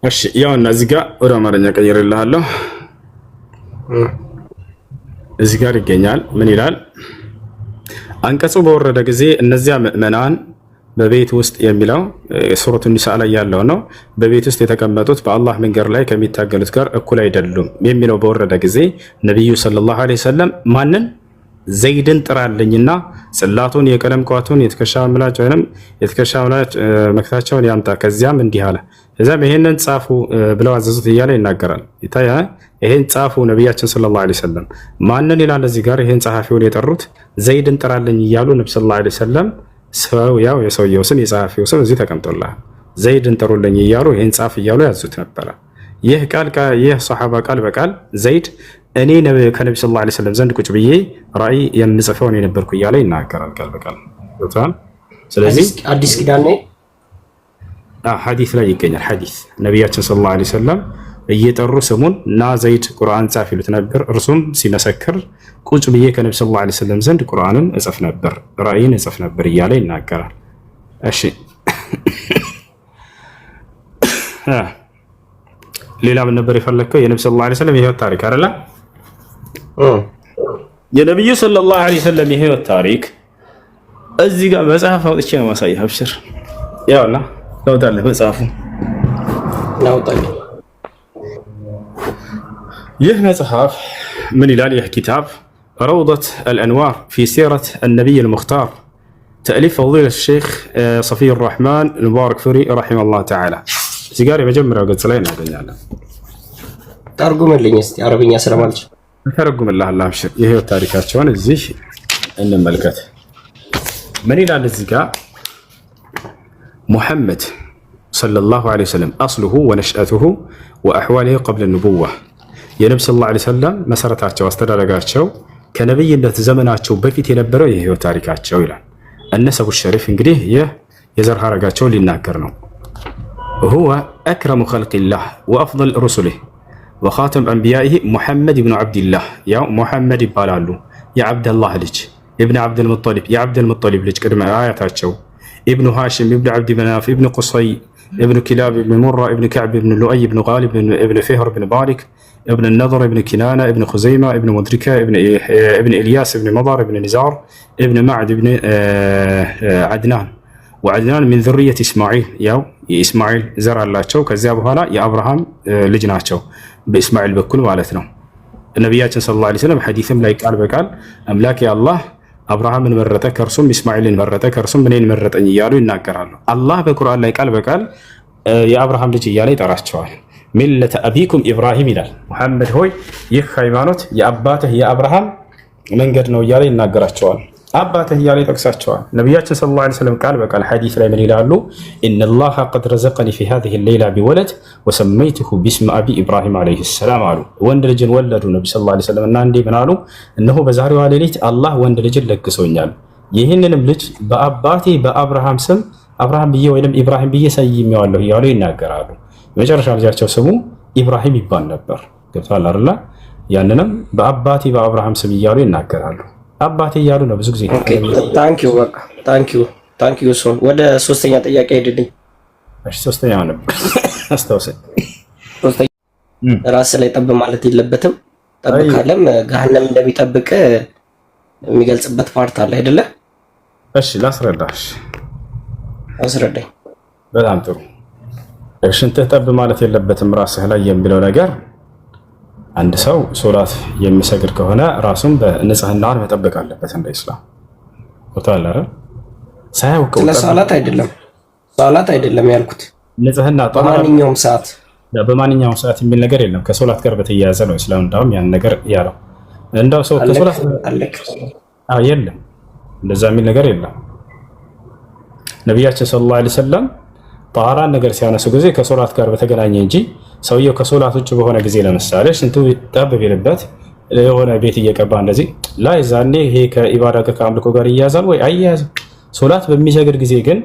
እሺ ያውና እዚህ ጋር ወደ አማርኛ ቀይርልሃለሁ። እዚህ ጋር ይገኛል። ምን ይላል? አንቀጹ በወረደ ጊዜ እነዚያ ምእመናን በቤት ውስጥ የሚለው ሱረቱ ኒሳ ላይ ያለው ነው። በቤት ውስጥ የተቀመጡት በአላህ መንገድ ላይ ከሚታገሉት ጋር እኩል አይደሉም የሚለው በወረደ ጊዜ ነብዩ ሰለላሁ ዐለይሂ ወሰለም ማንን ዘይድን ጥራልኝና ጽላቱን የቀለም ቋቱን የትከሻ ምላጭ ወይንም የትከሻ ምላጭ መክታቸውን ያምጣ። ከዚያም እንዲህ አለ። እዛም ይሄንን ጻፉ ብለው አዘዙት እያለ ይናገራል። ይታያ ይሄን ጻፉ ነብያችን ሰለላሁ ዐለይሂ ወሰለም ማንን ይላል? እዚህ ጋር ይሄን ጸሐፊውን የጠሩት ዘይድን ጥራልኝ እያሉ ነብዩ ሰለላሁ ዐለይሂ ወሰለም ሰው ያው የሰውየው ስም የጸሐፊው ስም እዚህ ተቀምጦልሃል። ዘይድን ጥሩልኝ እያሉ ይሄን ጻፍ እያሉ ያዙት ነበር። ይህ ሱሐባ ቃል በቃል ዘይድ እኔ ከነብዩ ሰለላሁ ዐለይሂ ወሰለም ዘንድ ቁጭ ብዬ ራእይ የምጽፈው ነው የነበርኩ እያለ ይናገራል ቃል በቃል ወጣን። ስለዚህ አዲስ ኪዳን ላይ ሐዲስ ላይ ይገኛል። ሐዲስ ነብያችን ሰለላሁ ዐለይሂ ወሰለም እየጠሩ ስሙን እና ዘይድ ቁርአን ጻፍ ይሉት ነበር። እርሱም ሲመሰክር ቁጭ ብዬ ከነብዩ ሰለላሁ ዐለይሂ ወሰለም ዘንድ ቁርአንን እጽፍ ነበር፣ ራእይን እጽፍ ነበር እያለ ይናገራል። እሺ ሌላ ምን ነበር የፈለከው? የነብዩ ሰለላሁ ዐለይሂ ወሰለም የህይወት ታሪክ አይደለ? የነብዩ ሰለላሁ ዐለይሂ ወሰለም የህይወት ታሪክ እዚህ ጋር መጽሐፍ አውጥቼ ነው ማሳየህ። አብሽር ያውና ታውጣለህ መጽሐፉ ናውጣለህ። ይህ መጽሐፍ ምን ይላል? ይህ ኪታብ روضة الأنوار في سيرة النبي المختار تأليف فضيلة الشيخ صفي الرحمن المبارك فوري رحمه الله تعالى سيجاري مجمرة وقد سلينا ያገኛለን። ተርጉምልኝ እስቲ አረብኛ ስለማልችል። ተረጉምልሃለሁ። አብሽር የህይወት ታሪካቸውን እዚህ እንመልከት። ምን ይላል እዚህ ጋር? ሙሐመድ ሰለላሁ ዐለይሂ ወሰለም አስሉሁ ወነሽአቱሁ ወአሕዋሊሂ ቀብለ ኑቡዋ የነብዩ ሰለላሁ ዐለይሂ ወሰለም መሰረታቸው አስተዳደጋቸው ከነብይነት ዘመናቸው በፊት የነበረው የህይወት ታሪካቸው ይላል። እነሰቡ ሸሪፍ እንግዲህ የዘር ሐረጋቸው ሊናገር ነው። ሁወ አክረሙ ኸልቂላህ ወአፍደል ሩሱሊህ ወኻተም አንቢያኢሂ ሙሐመድ ብኑ ዓብድላህ ያው ሙሐመድ ይባላሉ። የዓብደላህ ልጅ ኢብኑ ዓብድልሙጠሊብ የዓብድልሙጠሊብ ልጅ ቅድመ አያታቸው ኢብኑ ሃሽም ኢብኑ ዓብድ መናፍ ኢብኑ ቁሰይ ኢብኑ ኪላብ ኢብኑ ሙራ ኢብኑ ከዕብ ኢብኑ ሉአይ ኢብኑ ጋሊብ ኢብኑ ፊህር ኢብኑ ባሪክ ኢብኑ ነድር ኢብኑ ኪናና ኢብኑ ኹዘይማ ኢብኑ ሙድሪካ ኢብኑ ኢልያስ ኢብኑ መዳር ኢብኑ ኒዛር ኢብኑ ማዕድ ኢብኑ ዓድናን ወዓድናን ሚን ዙርየት ኢስማዒል ያው የኢስማዒል ዘር አላቸው። ከዚያ በኋላ የአብርሃም ልጅ ናቸው በኢስማዒል በኩል ማለት ነው። ነቢያችን ሰለላሁ ዐለይሂ ወሰለም ሐዲስም ላይ ቃል በቃል አምላክ አላህ አብርሃምን መረጠ ከእርሱም ኢስማዒልን መረጠ ከእርሱም እኔን መረጠኝ እያሉ ይናገራሉ። አላህ በቁርአን ላይ ቃል በቃል የአብርሃም ልጅ እያለ ይጠራቸዋል። ሚለተ አቢኩም ኢብራሂም ይላል። ሙሐመድ ሆይ ይህ ሃይማኖት የአባትህ የአብርሃም መንገድ ነው እያለ ይናገራቸዋል። አባትህ እያለ ይጠቅሳቸዋል። ነቢያችን ሰለላሁ ዐለይሂ ወሰለም ቃል በቃል ሐዲስ ላይ ምን ይላሉ? ኢነላሃ ቀድ ረዘቀኒ ፊ ሃዚሂ ሌይላ ቢወለድ ወሰመይቱሁ ቢስሚ አቢ ኢብራሂም ዐለይሂ ሰላም አሉ። ወንድ ልጅን ወለዱ ነቢ ሰለላሁ ዐለይሂ ወሰለም እና እንዲህ ምን አሉ? እነሆ በዛሬዋ ሌሊት አላህ ወንድ ልጅን ለግሶኛል፣ ይህንንም ልጅ በአባቴ በአብርሃም ስም አብርሃም ብዬ ወይም ኢብራሂም ብዬ ሰይሜዋለሁ እያሉ ይናገራሉ። የመጨረሻ ልጃቸው ስሙ ኢብራሂም ይባል ነበር። ገብቶሃል አይደል? ያንንም በአባቴ በአብርሃም ስም እያሉ ይናገራሉ። አባቴ እያሉ ነው ብዙ ጊዜ። ታንኪዩ በቃ ታንኪዩ። ሶ ወደ ሶስተኛ ጥያቄ ሄድልኝ። እሺ ሶስተኛው ነበር አስታውሰኝ። ራስ ላይ ጠብ ማለት የለበትም። ጠብ ካለም ገሃነም እንደሚጠብቅ የሚገልጽበት ፓርት አለ አይደለ? እሺ ላስረዳሽ። አስረዳኝ። በጣም ጥሩ። እሺ እንትን ጠብ ማለት የለበትም ራስህ ላይ የሚለው ነገር አንድ ሰው ሶላት የሚሰግድ ከሆነ ራሱን በንጽህና መጠበቅ አለበት እንደ ኢስላም ወታላ አይደል? ሳያውቀው ለሶላት አይደለም ያልኩት። ንጽህና በማንኛውም ሰዓት የሚል ነገር የለም። ከሶላት ጋር በተያያዘ ነው ኢስላም እንዳውም ያን ነገር ያለው። እንዳው ሰው ከሶላት የለም እንደዛ የሚል ነገር የለም። ነቢያችን ሰለላሁ ዐለይሂ ወሰለም ጣራን ነገር ሲያነሱ ጊዜ ከሶላት ጋር በተገናኘ እንጂ ሰውየው ከሶላት ውጭ በሆነ ጊዜ ለምሳሌ ሽንቱ ጠብ ቢልበት የሆነ ቤት እየቀባ እንደዚህ ላይ ዛኔ ይሄ ከኢባዳ ከአምልኮ ጋር ይያዛል ወይ አይያዝም። ሶላት በሚሰግድ ጊዜ ግን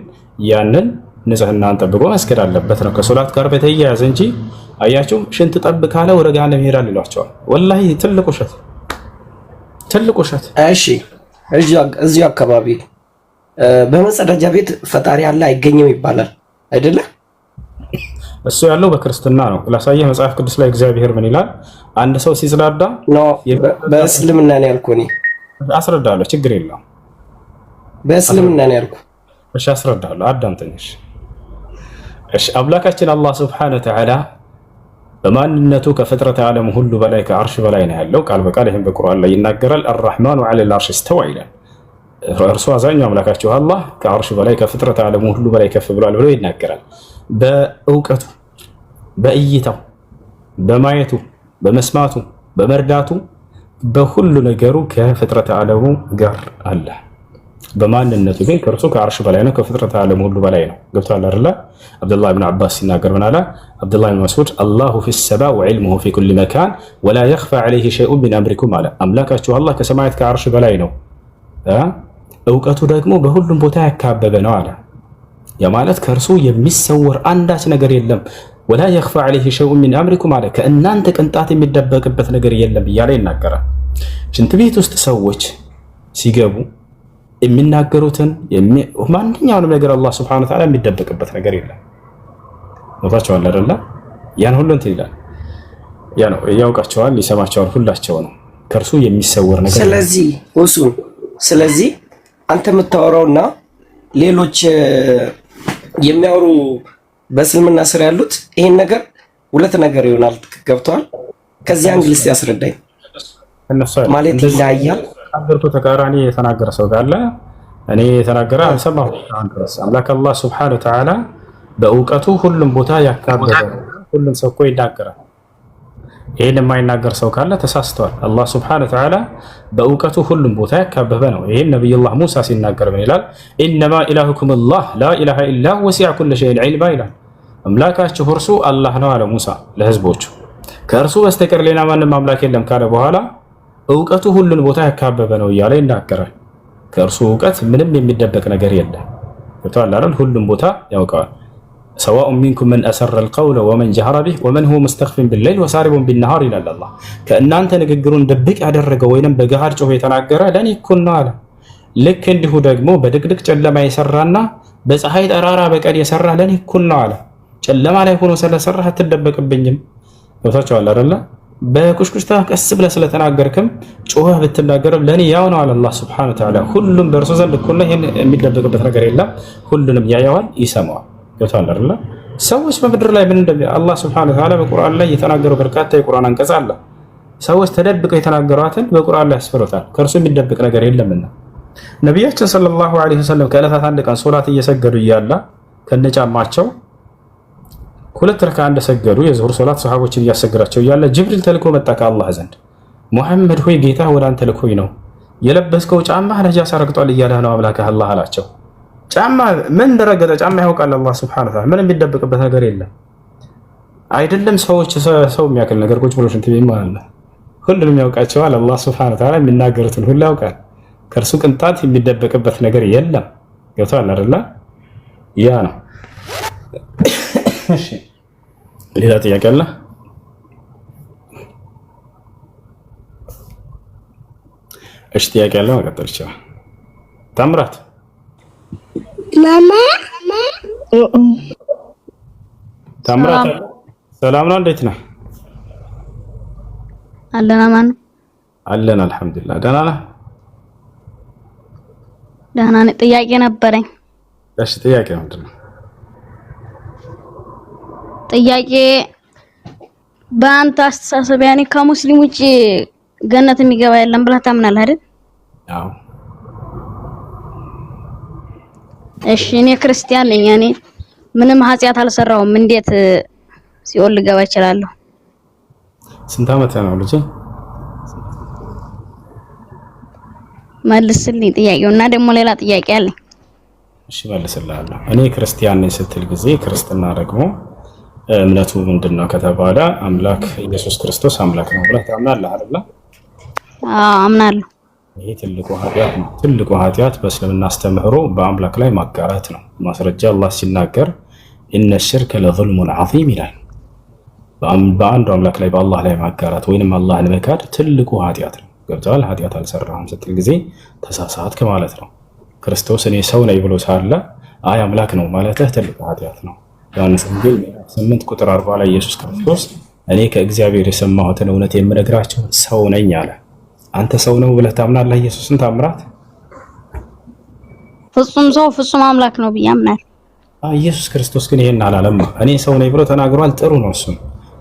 ያንን ንጽህናን ጠብቆ መስገድ አለበት ነው ከሶላት ጋር በተያያዘ እንጂ አያችሁ ሽንት ጠብ ካለ ወደ ገሃነም ይሄዳል ይሏቸዋል። ወላሂ ትልቅ ውሸት። እሺ እዚሁ አካባቢ በመጸዳጃ ቤት ፈጣሪ አለ አይገኝም ይባላል አይደለ? እሱ ያለው በክርስትና ነው። ላሳየህ መጽሐፍ ቅዱስ ላይ እግዚአብሔር ምን ይላል? አንድ ሰው ሲጽዳዳ በእስልምና ነው ያልኩህ። እኔ አስረዳለሁ፣ ችግር የለውም። በእስልምና ነው ያልኩህ። እሺ አስረዳለሁ፣ አዳምጠኝ። እሺ አምላካችን አላህ ሱብሓነሁ ወተዓላ በማንነቱ ከፍጥረት ዓለም ሁሉ በላይ ከአርሽ በላይ ነው ያለው። ቃል በቃል ይሄን በቁርአን ላይ ይናገራል። አርራህማኑ ዐለል አርሽ እስተዋ ይላል። እርሱ አዛኛው አምላካችሁ አላህ ከአርሽ በላይ ከፍጥረት ዓለም ሁሉ በላይ ከፍ ብሏል ብሎ ይናገራል። በእውቀቱ፣ በእይታው፣ በማየቱ፣ በመስማቱ፣ በመርዳቱ በሁሉ ነገሩ ከፍጥረት ዓለሙ ጋር አለ። በማንነቱ ግን ከእርሱ ከአርሽ በላይ ነው፣ ከፍጥረት ዓለም ሁሉ በላይ ነው። ገብቶሃል አይደል? አብዱላህ ብን አባስ ሲናገር ምን አለ? አብዱላህ ብን መስዑድ አላሁ ፊ ሰማ ወዕልሙሁ ፊ ኩሊ መካን ወላ የኽፋ ዐለይሂ ሸይኡን ሚን አምሪኩም አለ። አምላካችሁ አላህ ከሰማያት ከአርሽ በላይ ነው፣ እውቀቱ ደግሞ በሁሉም ቦታ ያካበበ ነው አለ። ያ ማለት ከእርሱ የሚሰወር አንዳች ነገር የለም። ወላ የኽፋ ዐለይሂ ሸይኡን ሚን አምሪኩም አለ። ከእናንተ ቅንጣት የሚደበቅበት ነገር የለም እያለ ይናገራል። ሽንት ቤት ውስጥ ሰዎች ሲገቡ የሚናገሩትን ማንኛውንም ነገር አላህ ሱብሓነሁ ወተዓላ የሚደበቅበት ነገር የለም። ወጣቸዋል አይደለ? ያን ሁሉ እንትን ይላል። ያ ነው ያውቃቸዋል፣ ይሰማቸዋል፣ ሁላቸው ነው። ከእርሱ የሚሰወር ነገር ስለዚህ አንተ የምታወራውና ሌሎች የሚያወሩ በእስልምና ስር ያሉት ይሄን ነገር ሁለት ነገር ይሆናል። ገብቷል? ከዚህ አንግልስ ያስረዳኝ ማለት ይለያያል። አገርኩ ተቃራኒ የተናገረ ሰው ካለ እኔ የተናገረ አልሰማሁም። አምላክ አላህ ሱብሓነሁ ወተዓላ በእውቀቱ ሁሉም ቦታ ያካበበ ሁሉም ሰው እኮ ይናገራል። ይሄን የማይናገር ሰው ካለ ተሳስተዋል። አላህ ሱብሓነሁ ወተዓላ በእውቀቱ ሁሉም ቦታ ያካበበ ነው። ይሄን ነብዩላህ ሙሳ ሲናገር ምን ይላል? ኢነማ ኢላሁኩም አላህ ላ ኢላሃ ኢላ ሁወ ወሲዐ ኩለ ሸይኢን ዒልማ ይላል። አምላካችሁ እርሱ አላህ ነው አለ ሙሳ ለህዝቦቹ። ከእርሱ በስተቀር ሌላ ማንም አምላክ የለም ካለ በኋላ እውቀቱ ሁሉን ቦታ ያካበበ ነው እያለ ይናገራል። ከእርሱ እውቀት ምንም የሚደበቅ ነገር የለም። ተዋላል ሁሉም ቦታ ያውቀዋል። ሰዋኡን ሚንኩም መን አሰረ አልቀውለ ወመን ጀሀረ ቢህ ወመን ሁወ ሙስተኽፊን ቢለይል ወሳሪቡን ቢነሃር ይላል አላህ። ከእናንተ ንግግሩን ድብቅ ያደረገ ወይንም በገሃድ ጮሆ የተናገረ ለኔ እኩል ነው አለ። ልክ እንዲሁ ደግሞ በድቅድቅ ጨለማ የሰራና በፀሐይ ጠራራ በቀን የሰራ ለኔ እኩል ነው አለ። ጨለማ ላይ ሆኖ ስለሰራህ አትደበቅብኝም። ወታቸዋል አይደለ? በኩሽኩሽታ ቀስ ብለህ ስለተናገርክም ጮኸህ ብትናገርም ለኔ ያው ነው አለ አላህ ሱብሓነሁ ወተዓላ። ሁሉም በእርሱ ዘንድ እኩል ነው። ይሄን የሚደበቅበት ነገር የለም። ሁሉንም ያየዋል፣ ይሰማዋል። ገብቷል አይደለ? ሰዎች በምድር ላይ ምን እንደሚያ አላህ ሱብሓነሁ ወተዓላ በቁርአን ላይ የተናገረው በርካታ የቁርአን አንቀጽ አለ። ሰዎች ተደብቀው የተናገሯትን በቁርአን ላይ ያስፈሩታል። ከእርሱ የሚደብቅ ነገር የለምና ነቢያችን ሰለላሁ ዐለይሂ ወሰለም ከዕለታት አንድ ቀን ሶላት እየሰገዱ እያለ ከነጫማቸው 2 ረካ እንደሰገዱ የዙህር ሶላት ሰሃቦችን እያሰገዳቸው እያለ ጅብሪል ተልኮ መጣ ከአላህ ዘንድ። ሙሐመድ ሆይ ጌታ ወደ አንተ ልኮኝ ነው፣ የለበስከው ጫማ ነጃሳ ረግጧል እያለህ ነው አምላክህ አላህ አላቸው። ጫማ ምን እንደረገጠ ጫማ ያውቃል አላህ ሱብሓነሁ ወተዓላ። ምንም የሚደበቅበት ነገር የለም። አይደለም ሰው የሚያክል ነገር ቁጭ ብሎ ሽንት ቤት ማለት ነው። ሁሉንም ያውቃቸዋል አላህ ሱብሓነሁ ወተዓላ። የሚናገሩትን ሁሉ ያውቃል። ከእርሱ ቅንጣት የሚደበቅበት ነገር የለም። ገብቶሃል አይደለ? ያ ነው። እሺ ሌላ ጥያቄ አለ? እሺ ጥያቄ አለ? መቀጠል ይችላል። ታምራት ማማ ታምራት ሰላም ነው? እንዴት ነህ? አለን አማን አለን አልሐምዱሊላህ። ደህና ነህ? ደህና ነኝ። ጥያቄ ነበረኝ። እሺ ጥያቄ ምንድን ነው? ጥያቄ በአንተ አስተሳሰብ ያኔ ከሙስሊም ውጪ ገነት የሚገባ የለም ብለህ ታምናለህ አይደል? አዎ። እሺ እኔ ክርስቲያን ነኝ። ያኔ ምንም ኃጢአት አልሰራሁም። እንዴት ሲኦል ልገባ እችላለሁ? ስንት ዓመት ነው ልጅ? መልስልኝ ጥያቄውና ደግሞ ሌላ ጥያቄ አለኝ። እሺ መልስልሃለሁ። እኔ ክርስቲያን ነኝ ስትል ጊዜ ክርስትና ደግሞ እምነቱ ምንድነው ከተባለ አምላክ ኢየሱስ ክርስቶስ አምላክ ነው ብለህ ታምናለህ አይደል? አዎ አምናለሁ። ይሄ ትልቁ ኃጢአት ነው። ትልቁ ኃጢአት በእስልምና አስተምህሮ በአምላክ ላይ ማጋራት ነው። ማስረጃ አላህ ሲናገር ኢነ ሽርከ ለዙልሙን ዐዚም ይላል። በአንዱ አምላክ ላይ በአላህ ላይ ማጋራት ወይንም አላህን መካድ ትልቁ ኃጢአት ነው። ገብቶሃል? ኃጢአት አልሰራህም ስትል ጊዜ ተሳሳትክ ማለት ነው። ክርስቶስ እኔ ሰው ነኝ ብሎ ሳለ አይ አምላክ ነው ማለትህ ትልቁ ኃጢአት ነው። ዮሐንስ ወንጌል 8 ቁጥር 40 ላይ ኢየሱስ ክርስቶስ እኔ ከእግዚአብሔር የሰማሁትን እውነት የምነግራቸው ሰው ነኝ አለ። አንተ ሰው ነው ብለህ ታምናለህ ኢየሱስን ታምራት? ፍጹም ሰው ፍጹም አምላክ ነው ብዬ አምናለሁ። ኢየሱስ ክርስቶስ ግን ይሄን አላለም። እኔ ሰው ነኝ ብሎ ተናግሯል። ጥሩ ነው እሱም።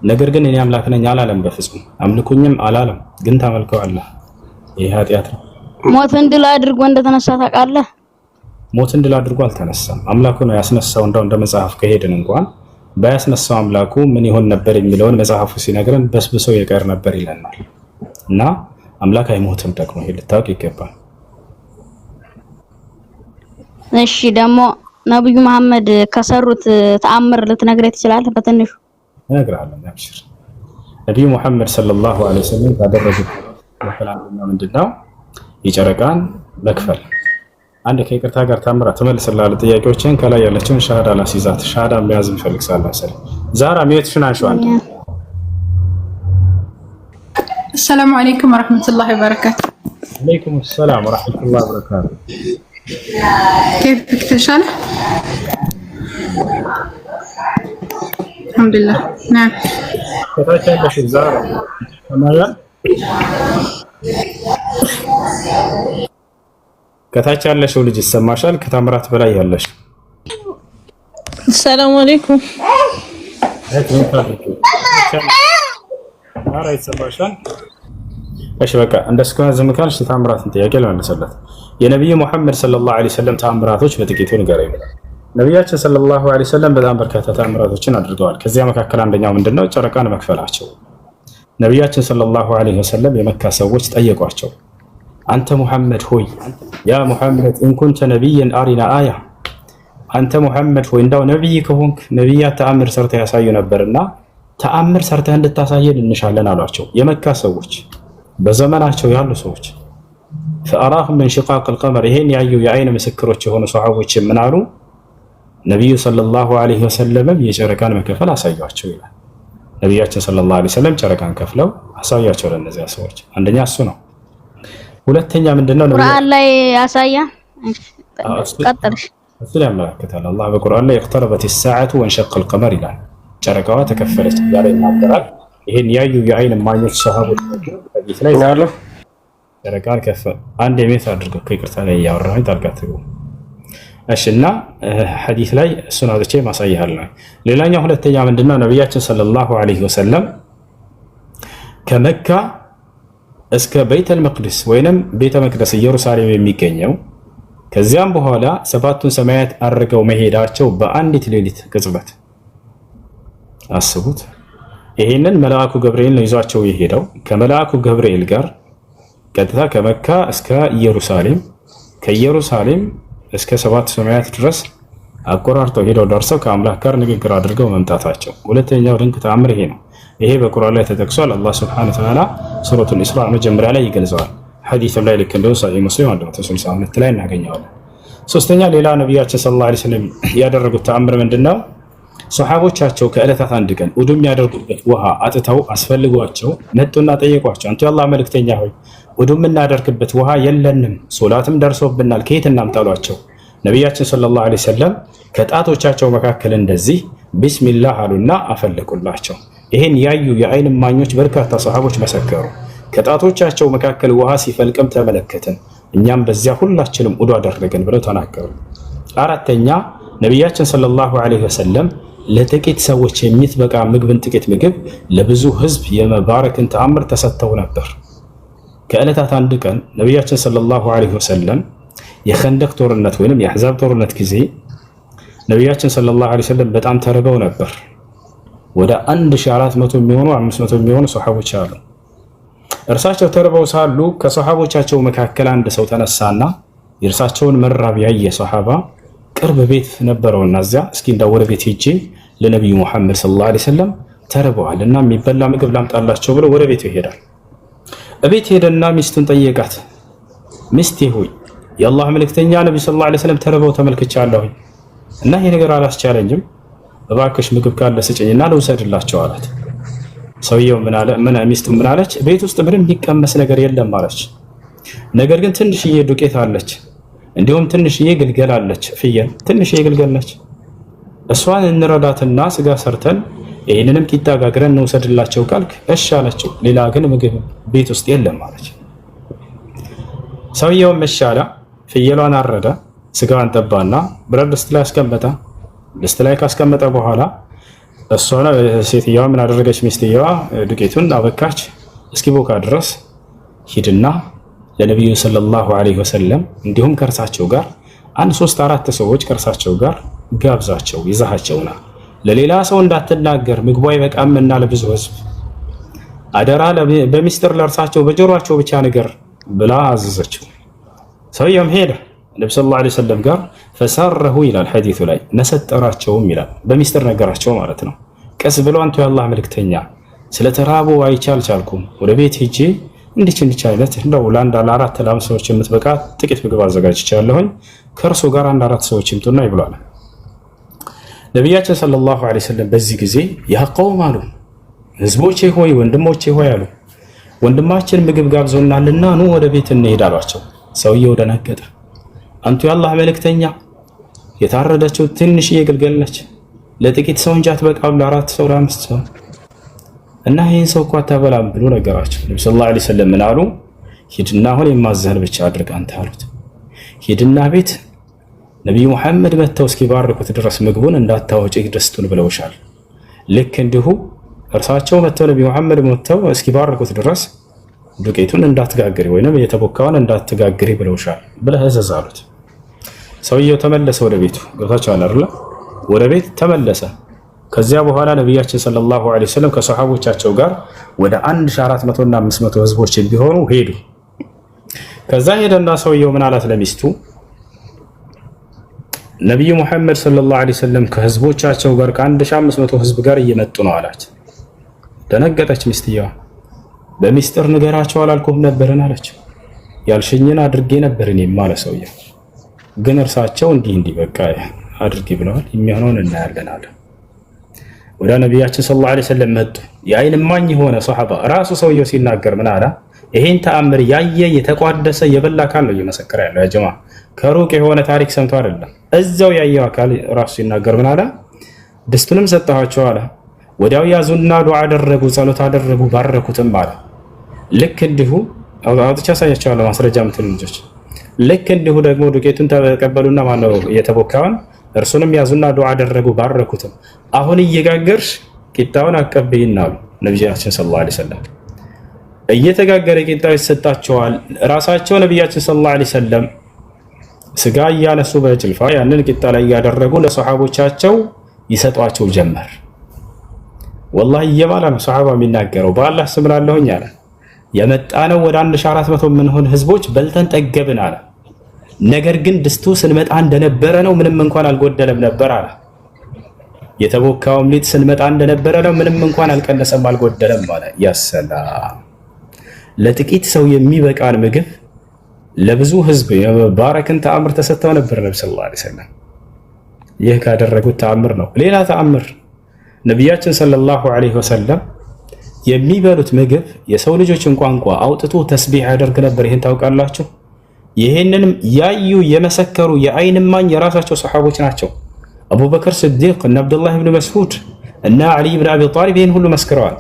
ነገር ግን እኔ አምላክ ነኝ አላለም። በፍጹም አምልኩኝም አላለም። ግን ታመልከዋለህ። ይሄ ኃጢአት ነው። ሞትን ድል አድርጎ እንደተነሳ ታውቃለህ? ሞትን ድል አድርጎ አልተነሳም። አምላኩ ነው ያስነሳው። እንደው እንደ መጽሐፍ ከሄድን እንኳን ባያስነሳው አምላኩ ምን ይሆን ነበር የሚለውን መጽሐፉ ሲነግረን በስብሶ የቀር ነበር ይለናል። እና አምላክ አይሞትም ደግሞ ይሄ ልታውቅ ይገባል። እሺ ደግሞ ነብዩ መሐመድ ከሰሩት ተአምር ልትነግረኝ ትችላለህ? በትንሹ እነግርሃለሁ። አብሽር። ነብዩ መሐመድ ሰለላሁ ዐለይሂ ወሰለም ካደረጉት አንደኛው ምንድነው? የጨረቃን መክፈል። አንድ ከይቅርታ ጋር ታምራት ተመልሰላለ። ጥያቄዎችን ከላይ ያለችውን ሻሃዳ ላስይዛት። ሻሃዳ መያዝ ይፈልግሳል መሰለኝ። ዛራ ሚዩትሽን አንሺው አንተ። السلام عليكم ورحمة الله وبركاته. عليكم السلام ورحمة الله وبركاته. كيفك تشاله؟ الحمد لله. نعم. كيف ያለሽ ዛራ? ተማያ ከታች ያለሽው ልጅ ይሰማሻል? ከታምራት በላይ ያለሽ። ሰላም አለይኩም። ዛራ ይሰማሻል? እሺ በቃ እንደሱ ከሆነ ዝም ካልሽ ታምራትን ጥያቄ ለመለሰለት የነብዩ መሐመድ ሰለላሁ ዐለይሂ ወሰለም ታምራቶች በጥቂቱ ንገረኝ። ነብያችን ሰለላሁ ዐለይሂ ወሰለም በጣም በርካታ ታምራቶችን አድርገዋል። ከዚያ መካከል አንደኛው ምንድነው? ጨረቃን መክፈላቸው። ነቢያችን ሰለላሁ ዐለይሂ ወሰለም የመካ ሰዎች ጠየቋቸው፣ አንተ ሙሐመድ ሆይ ያ ሙሐመድ ኢንኩንተ ነቢይን አሪና አያ፣ አንተ ሙሐመድ ሆይ እንዳው ነቢይ ከሆንክ ነቢያት ተአምር ሰርተህ ያሳዩ ነበርና ተአምር ሰርተህ እንድታሳየን እንሻለን አሏቸው። የመካ ሰዎች በዘመናቸው ያሉ ሰዎች ፈአራሁም ምን ሽቃቅ አልቀመር፣ ይሄን ያዩ የአይን ምስክሮች የሆኑ ሰሃቦች ምን አሉ? ነቢዩ ሰለላሁ ዐለይሂ ወሰለም የጨረቃን መከፈል አሳያቸው ይላል። ነቢያችን ሰለላሁ ዐለይሂ ወሰለም ጨረቃን ከፍለው አሳያቸው ለእነዚያ ሰዎች። አንደኛ እሱ ነው። ሁለተኛ ምንድነው? ቁርአን ላይ ያሳያ ቀጥልሽ እሱ ያመለክታል። አላህ በቁርአን ላይ اقتربت الساعة وانشق القمر ይላል። ጨረቃዋ ተከፈለች ያለ ይናገራል። ይሄን ያዩ የአይን ማኞች ሰሃቦች ሐዲስ ላይ ያለው ጨረቃን ከፈለ። አንድ የሜት አድርገው ከይቅርታ ላይ ያወራኝ ታርጋትሩ እሺና ሐዲስ ላይ እሱን አውጥቼ ማሳያለሁ። ሌላኛው ሁለተኛ ምንድነው? ነቢያችን ሰለላሁ ዐለይሂ ወሰለም ከመካ እስከ ቤተል መቅደስ ወይንም ቤተ መቅደስ ኢየሩሳሌም የሚገኘው ከዚያም በኋላ ሰባቱን ሰማያት አድርገው መሄዳቸው በአንዲት ሌሊት ቅጽበት አስቡት። ይሄንን መልአኩ ገብርኤል ነው ይዟቸው የሄደው። ከመልአኩ ገብርኤል ጋር ቀጥታ ከመካ እስከ ኢየሩሳሌም ከኢየሩሳሌም እስከ ሰባቱ ሰማያት ድረስ አቆራርጠው ሄደው ደርሰው ከአምላክ ጋር ንግግር አድርገው መምጣታቸው ሁለተኛው ድንቅ ተአምር ይሄ ነው። ይሄ በቁርአን ላይ ተጠቅሷል። አላህ ሱብሓነሁ ወተዓላ ሱረቱል ኢስራ መጀመሪያ ላይ ይገልጸዋል። ሐዲስም ላይ ልክ እንደው ሰሒህ ሙስሊም 162 ላይ እናገኘዋለን። ሶስተኛ ሌላ ነቢያችን ሰለላሁ ዐለይሂ ወሰለም ያደረጉት ተአምር ምንድነው? ሱሐቦቻቸው ከዕለታት አንድ ቀን ውዱእ የሚያደርጉበት ውሃ አጥተው አስፈልጓቸው መጡና ጠየቋቸው፣ አንተ የአላህ መልእክተኛ ሆይ ውዱእ የምናደርግበት ውሃ የለንም፣ ሶላትም ደርሶብናል፣ ከየት እናምጣሏቸው? ነቢያችን ሰለላሁ ዐለይሂ ወሰለም ከጣቶቻቸው መካከል እንደዚህ ቢስሚላህ አሉና አፈለቁላቸው። ይሄን ያዩ የአይን እማኞች በርካታ ሰሃቦች መሰከሩ። ከጣቶቻቸው መካከል ውሃ ሲፈልቅም ተመለከትን፣ እኛም በዚያ ሁላችንም ውዱእ አደረግን ብለው ተናገሩ። አራተኛ ነቢያችን ሰለላሁ ዐለይሂ ወሰለም ለጥቂት ሰዎች የሚትበቃ ምግብን ጥቂት ምግብ ለብዙ ህዝብ የመባረክን ተአምር ተሰጥተው ነበር። ከዕለታት አንድ ቀን ነቢያችን ሰለላሁ ዐለይሂ ወሰለም የኸንደቅ ጦርነት ወይንም የአሕዛብ ጦርነት ጊዜ ነቢያችን ሰለላሁ ዐለይሂ ወሰለም በጣም ተርበው ነበር። ወደ 1400 የሚሆኑ 500 የሚሆኑ ሷሐቦች አሉ። እርሳቸው ተርበው ሳሉ ከሷሐቦቻቸው መካከል አንድ ሰው ተነሳና የእርሳቸውን መራብ ያየ ሷሐባ ቅርብ ቤት ነበረውና እዚያ እስኪ እንዳው ወደ ቤት ሄጄ ለነብዩ መሐመድ ሰለላሁ ዐለይሂ ወሰለም ተርበዋልና የሚበላ ምግብ ላምጣላቸው ብሎ ወደ ቤቱ ይሄዳል። እቤት ሄደና ሚስቱን ጠየቃት። ሚስቴ ሆይ የአላህ መልእክተኛ ነብዩ ሰለላሁ ዐለይሂ ወሰለም ተርበው ተመልክቻለሁ እና ይሄ ነገር አላስቻለኝም፣ እባክሽ ምግብ ካለ ስጭኝና ልውሰድላቸው አላት። ሰውየው ምን አለ? ሚስቱ ምን አለች? ቤት ውስጥ ምንም የሚቀመስ ነገር የለም አለች። ነገር ግን ትንሽዬ ዱቄት አለች፣ እንዲሁም ትንሽዬ ግልገል አለች፣ ፍየል ትንሽዬ ግልገል ነች። እሷን እንረዳትና ስጋ ሰርተን ይህንንም ቂጣ ጋግረን እንውሰድላቸው ካልክ እሺ አለችው። ሌላ ግን ምግብ ቤት ውስጥ የለም አለች። ሰውየውም እሺ አለ። ፍየሏን አረደ፣ ስጋዋን ጠባና ብረት ድስት ላይ አስቀመጠ። ድስት ላይ ካስቀመጠ በኋላ እሷ ሴትየዋ ምን አደረገች? ሚስትየዋ ዱቄቱን አበካች እስኪቦካ ድረስ ሂድና ለነብዩ ሰለላሁ ዐለይሂ ወሰለም እንዲሁም ከእርሳቸው ጋር 1 3 4 ሰዎች ከእርሳቸው ጋር ጋብዛቸው ይዛሃቸውና ለሌላ ሰው እንዳትናገር ምግቡ አይበቃምና ለብዙ ህዝብ አደራ በሚስጥር ለእርሳቸው በጆሮአቸው ብቻ ነገር ብላ አዘዘችው። ሰውየውም ሄደ ነብዩ ሰለላሁ ዐለይሂ ወሰለም ጋር ፈሰረሁ ይላል ሐዲሱ ላይ ነሰጠራቸውም ይላል በሚስጥር ነገራቸው ማለት ነው። ቀስ ብሎ አንተ የአላህ መልእክተኛ ስለተራቡ አይቻልኩም ወደ ቤት ሄጄ እንዲች አይነት እንደው ለአንድ ለአራት ለአምስት ሰዎች የምትበቃ ጥቂት ምግብ አዘጋጅቻለሁኝ ከእርሱ ጋር 1 4 ሰዎች ይምጡና ይብላሉ። ነቢያችን ሰለላሁ ዐለይሂ ወሰለም በዚህ ጊዜ ያ ቀውም አሉ፣ ህዝቦቼ ሆይ ወንድሞቼ ሆይ አሉ፣ ወንድማችን ምግብ ጋብዞናልና ኑ ወደ ቤት እንሄድ አሏቸው። ሰውየው ደነገጠ። አንቱ የአላህ መልእክተኛ የታረደችው ትንሽዬ ግልገል ነች፣ ለጥቂት ሰው እንጂ አትበቃም ለ4 ሰው ለ5 ሰው እና ይህን ሰው እኮ አታበላም ብሎ ነገራቸው። ነብዩ ሰለላሁ ዐለይሂ ወሰለም ምን አሉ? ሂድና አሁን የማዘህን ብቻ አድርግ አንተ አሉት። ሂድና ቤት ነብዩ መሐመድ መተው እስኪባርኩት ድረስ ምግቡን እንዳታወጪ ድስቱን ብለውሻል። ልክ እንዲሁ እርሳቸው መተው ነብዩ መሐመድ መተው እስኪባርኩት ድረስ ዱቄቱን እንዳትጋግሪ ወይንም የተቦካውን እንዳትጋግሪ ብለውሻል ብለህ እዘዝ አሉት። ሰውየው ተመለሰ ወደ ቤቱ። ገብታችኋል አይደል? ወደ ቤት ተመለሰ። ከዚያ በኋላ ነቢያችን ሰለላሁ ዐለይሂ ወሰለም ከሰሃቦቻቸው ጋር ወደ 1400 እና 500 ህዝቦች ቢሆኑ ሄዱ። ከዛ ሄደና ሰውየው ምን አላት ለሚስቱ ነብዩ መሐመድ ሰለላሁ ዐለይሂ ወሰለም ከህዝቦቻቸው ጋር ከ1500 ህዝብ ጋር እየመጡ ነው አላት። ደነገጠች ሚስትየዋ። በሚስጥር ንገራቸው አላልኩም ነበርን አለችው። ያልሽኝን አድርጌ ነበር እኔም አለ ሰውየው። ግን እርሳቸው እንዲህ በቃ አድርጊ ብለዋል፣ የሚሆነውን እናያለን አለ። ወደ ነቢያችን ሰለላሁ ዐለይሂ ወሰለም መጡ። የአይን እማኝ የሆነ ሷሐባ ራሱ ሰውየው ሲናገር ምን አለ? ይሄን ተአምር ያየ የተቋደሰ የበላ አካል ነው እየመሰከረ ያለው። ያ ጀማ ከሩቅ የሆነ ታሪክ ሰምቶ አይደለም፣ እዛው ያየው አካል ራሱ ሲናገር ምን አለ? ድስቱንም ሰጣቸው አለ። ወዲያው ያዙና ዱዓ አደረጉ፣ ጸሎት አደረጉ፣ ባረኩትም አለ። ልክ እንዲሁ አውጥቻ ሳያቸዋለሁ ማስረጃ ምትሉ ልጆች። ልክ እንዲሁ ደግሞ ዱቄቱን ተቀበሉና ማነው የተቦካውን እርሱንም ያዙና ዱዓ አደረጉ፣ ባረኩትም። አሁን እየጋገርሽ ቂጣውን አቀብይና አሉ ነቢያችን ሰለላሁ ዐለይሂ ወሰለም። እየተጋገረ ቂጣው ይሰጣቸዋል። ራሳቸው ነቢያችን ሰለላሁ ዐለይሂ ወሰለም ስጋ እያነሱ በጭልፋ ያንን ቂጣ ላይ እያደረጉ ለሰሃቦቻቸው ይሰጧቸው ጀመር። ወላሂ እየማለ ነው ሰሃባ የሚናገረው። በአላህ ስም እላለሁኝ አለ የመጣነው ወደ 1400 የምንሆን ህዝቦች በልተን ጠገብን አለ። ነገር ግን ድስቱ ስንመጣ እንደነበረ ነው፣ ምንም እንኳን አልጎደለም ነበር አለ። የተቦካውም ሊጥ ስንመጣ እንደነበረ ነው፣ ምንም እንኳን አልቀነሰም አልጎደለም አለ። ያሰላም ለጥቂት ሰው የሚበቃን ምግብ ለብዙ ህዝብ የመባረክን ተአምር ተሰጥተው ነበር ነብዩ ሰለላሁ ዐለይሂ ወሰለም። ይህ ካደረጉት ተአምር ነው። ሌላ ተአምር ነቢያችን ሰለላሁ ዐለይሂ ወሰለም የሚበሉት ምግብ የሰው ልጆችን ቋንቋ አውጥቶ ተስቢህ ያደርግ ነበር። ይሄን ታውቃላችሁ? ይሄንንም ያዩ የመሰከሩ የአይን እማኝ የራሳቸው ሰሃቦች ናቸው። አቡበከር ስዲቅ እና አብዱላህ ኢብኑ መስዑድ እና አሊ ኢብኑ አቢ ጣሊብ ይሄን ሁሉ መስክረዋል።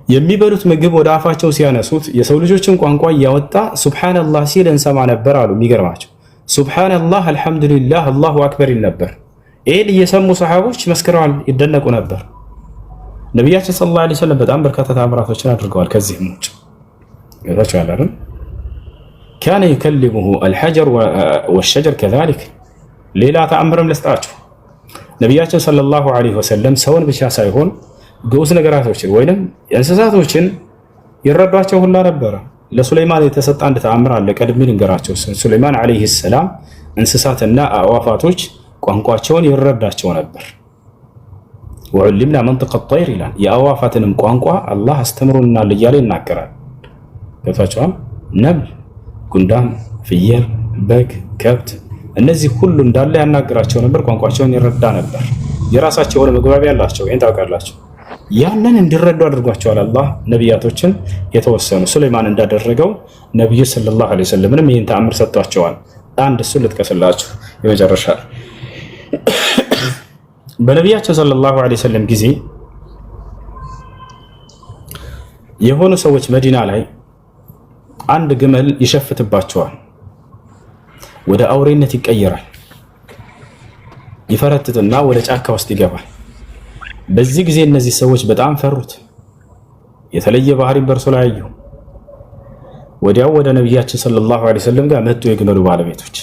የሚበሉት ምግብ ወደ አፋቸው ሲያነሱት የሰው ልጆችን ቋንቋ እያወጣ ሱብሃንአላህ ሲል እንሰማ ነበር አሉ። የሚገርማቸው ሱብሃንአላህ፣ አልሐምዱሊላህ፣ አላሁ አክበር ይል ነበር። ይሄን እየሰሙ ሰሃቦች መስክረዋል፣ ይደነቁ ነበር። ነቢያችን ሰለላሁ ዐለይሂ ወሰለም በጣም በርካታ ተአምራቶችን አድርገዋል። ከዚህም ውጭ ገብታችኋል አይደል? ካነ ይከልሙሁ አልሐጀር ወሸጀር ከዛሊክ። ሌላ ተአምርም ልስጣችሁ። ነቢያችን ሰለላሁ ዐለይሂ ወሰለም ሰውን ብቻ ሳይሆን ግዑዝ ነገራቶችን ወይንም እንስሳቶችን ይረዷቸው ሁላ ነበረ። ለሱለይማን የተሰጠ አንድ ተአምር አለ። ቀድሜ ልንገራቸው። ሱለይማን ዐለይሂ ሰላም እንስሳትና አዕዋፋቶች ቋንቋቸውን ይረዳቸው ነበር። ወዑሊምና መንጠቀ ጠይር ይላል። የአዕዋፋትንም ቋንቋ አላህ አስተምሮናል እያለ ይናገራል። ገብታችኋል? ነብር፣ ጉንዳን፣ ፍየል፣ በግ፣ ከብት እነዚህ ሁሉ እንዳለ ያናገራቸው ነበር። ቋንቋቸውን ይረዳ ነበር። የራሳቸው የሆነ መግባቢያ አላቸው። ይሄን ታውቃላችሁ። ያንን እንዲረዱ አድርጓቸዋል አላህ ነቢያቶችን የተወሰኑ ሱለይማን እንዳደረገው ነብዩ ሰለላሁ ዐለይሂ ወሰለምንም ይህን ተአምር ሰጥቷቸዋል። አንድ እሱ ልጥቀስላችሁ የመጨረሻ በነቢያችን ሰለላሁ ዐለይሂ ወሰለም ጊዜ የሆኑ ሰዎች መዲና ላይ አንድ ግመል ይሸፍትባቸዋል፣ ወደ አውሬነት ይቀየራል፣ ይፈረጥጥና ወደ ጫካ ውስጥ ይገባል። በዚህ ጊዜ እነዚህ ሰዎች በጣም ፈሩት፣ የተለየ ባህሪ በእርሱ ላይ አዩ። ወዲያው ወደ ነቢያችን ሰለላሁ ዐለይሂ ወሰለም ጋር መጡ የግመሉ ባለቤቶች።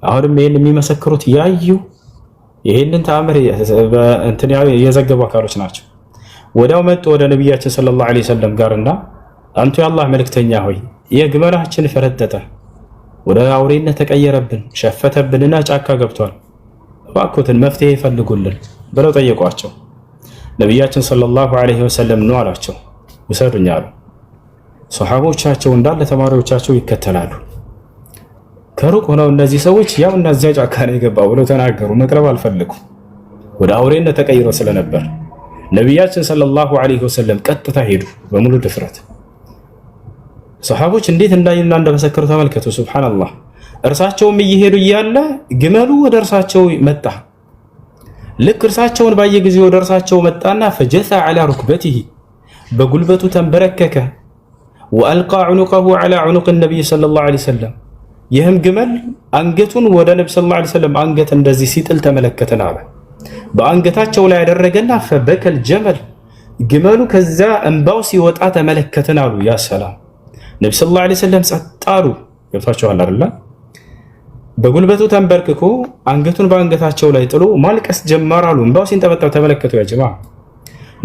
አሁንም ይሄን የሚመሰክሩት ያዩ ይሄንን ተአምር እንትን የዘገቡ አካሎች ናቸው። ወዲያው መጡ ወደ ነቢያችን ሰለላሁ ዐለይሂ ወሰለም ጋርና አንቱ የአላህ መልእክተኛ ሆይ የግመላችን ፈረጠጠ፣ ወደ አውሬነት ተቀየረብን፣ ሸፈተብንና ጫካ ገብቷል፣ እባክዎትን መፍትሄ ይፈልጉልን ብለው ጠየቋቸው። ነቢያችን ሰለላሁ ዐለይሂ ወሰለም ነው አሏቸው። ውሰዱኝ አሉ። ሷሐቦቻቸው እንዳለ ተማሪዎቻቸው ይከተላሉ። ከሩቅ ሆነው እነዚህ ሰዎች ያው እነዚያ ጫካ ነው የገባው ብለው ተናገሩ። መቅረብ አልፈለጉም፣ ወደ አውሬነት ተቀይሮ ስለነበር። ነቢያችን ሰለላሁ ዐለይሂ ወሰለም ቀጥታ ሄዱ በሙሉ ድፍረት። ሷሐቦች እንዴት እንዳዩና እንደመሰከሩ ተመልከቱ። ሱብሃንአላህ። እርሳቸውም እየሄዱ እያለ ግመሉ ወደ እርሳቸው መጣ። ልክ እርሳቸውን ባየ ጊዜ ወደ እርሳቸው መጣና ፈጀሳ ዐላ ሩክበቲሂ በጉልበቱ ተንበረከከ። ወአልቃ ዑኑቀሁ ዐላ ዑኑቅ ነቢይ ሰለላሁ ዐለይሂ ወሰለም ይህም ግመል አንገቱን ወደ ነብዩ ሰለላሁ ዐለይሂ ወሰለም አንገት እንደዚህ ሲጥል ተመለከተን አለ። በአንገታቸው ላይ ያደረገና ፈበከል ጀመል ግመሉ ከዛ እንባው ሲወጣ ተመለከተን አሉ። ያ ሰላም ነብዩ ሰለላሁ ዐለይሂ ወሰለም ጸጥ አሉ። ገብታችኋል አይደል? በጉልበቱ ተንበርክኮ አንገቱን በአንገታቸው ላይ ጥሎ ማልቀስ ጀመራሉ። እንባው ሲንጠበጠብ ተመለከቱ። ያ ጀማዓ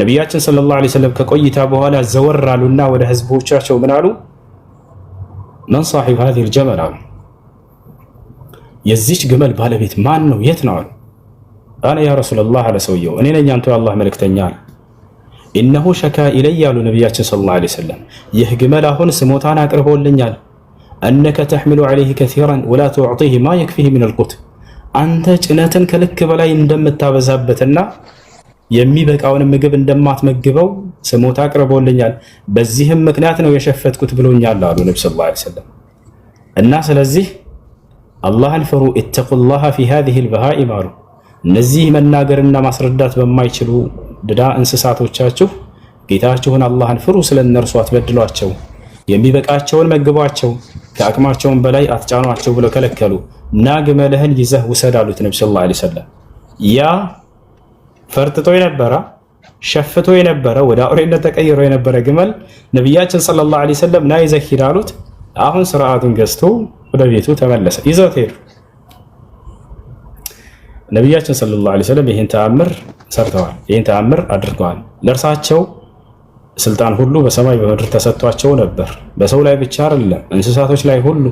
ነቢያችን ሰለላሁ ዐለይሂ ወሰለም ከቆይታ በኋላ ዘወር አሉና ወደ ህዝቦቻቸው ምን አሉ? መን ሳሒብ ሃዚሂል ጀመል አሉ። የዚች ግመል ባለቤት ማን ነው? የት ነው አሉ። አነ ያ ረሱለላህ አለ ሰውየው፣ እኔ ነኝ አንተ የአላህ መልእክተኛ አለ። ኢነሁ ሸካ ኢለይ አሉ ነቢያችን ሰለላሁ ዐለይሂ ወሰለም፣ ይህ ግመል አሁን ስሞታን አቅርቦልኛል። أنك تحمل عليه كثيرا ولا تعطيه ما يكفيه من القوت أنت ጭነትን ከልክ በላይ እንደምታበዛበትና የሚበቃውን ምግብ እንደማትመግበው ስሞታ አቅርቦልኛል በዚህም ምክንያት ነው የሸፈትኩት ብሎኛል አሉ ነብዩ ሰለላሁ ዐለይሂ ወሰለም። እና ስለዚህ አላህን ፍሩ ኢተቁላህ في هذه البهائم አሉ። እነዚህ መናገርና ማስረዳት በማይችሉ ድዳ እንስሳቶቻችሁ ጌታችሁን አላህን ፍሩ፣ ስለነርሱ አትበድሏቸው፣ የሚበቃቸውን መግቧቸው፣ ከአቅማቸውን በላይ አትጫኗቸው ብለው ከለከሉ። እና ግመልህን ይዘህ ውሰድ አሉት ነብዩ ሰለላሁ ዐለይሂ ወሰለም። ያ ፈርጥጦ የነበረ ሸፍቶ የነበረ ወደ አውሬነት ተቀይሮ የነበረ ግመል ነቢያችን ሰለላሁ ዐለይሂ ወሰለም ና ይዘህ ሂድ አሉት። አሁን ስርዓቱን ገዝቶ ወደ ቤቱ ተመለሰ። ይዘውት ሄዱ። ነቢያችን ሰለላሁ ዐለይሂ ወሰለም ይህን ተአምር ሰርተዋል፣ ይህን ተአምር አድርገዋል። ለእርሳቸው ስልጣን ሁሉ በሰማይ በምድር ተሰጥቷቸው ነበር። በሰው ላይ ብቻ አይደለም፣ እንስሳቶች ላይ ሁሉ።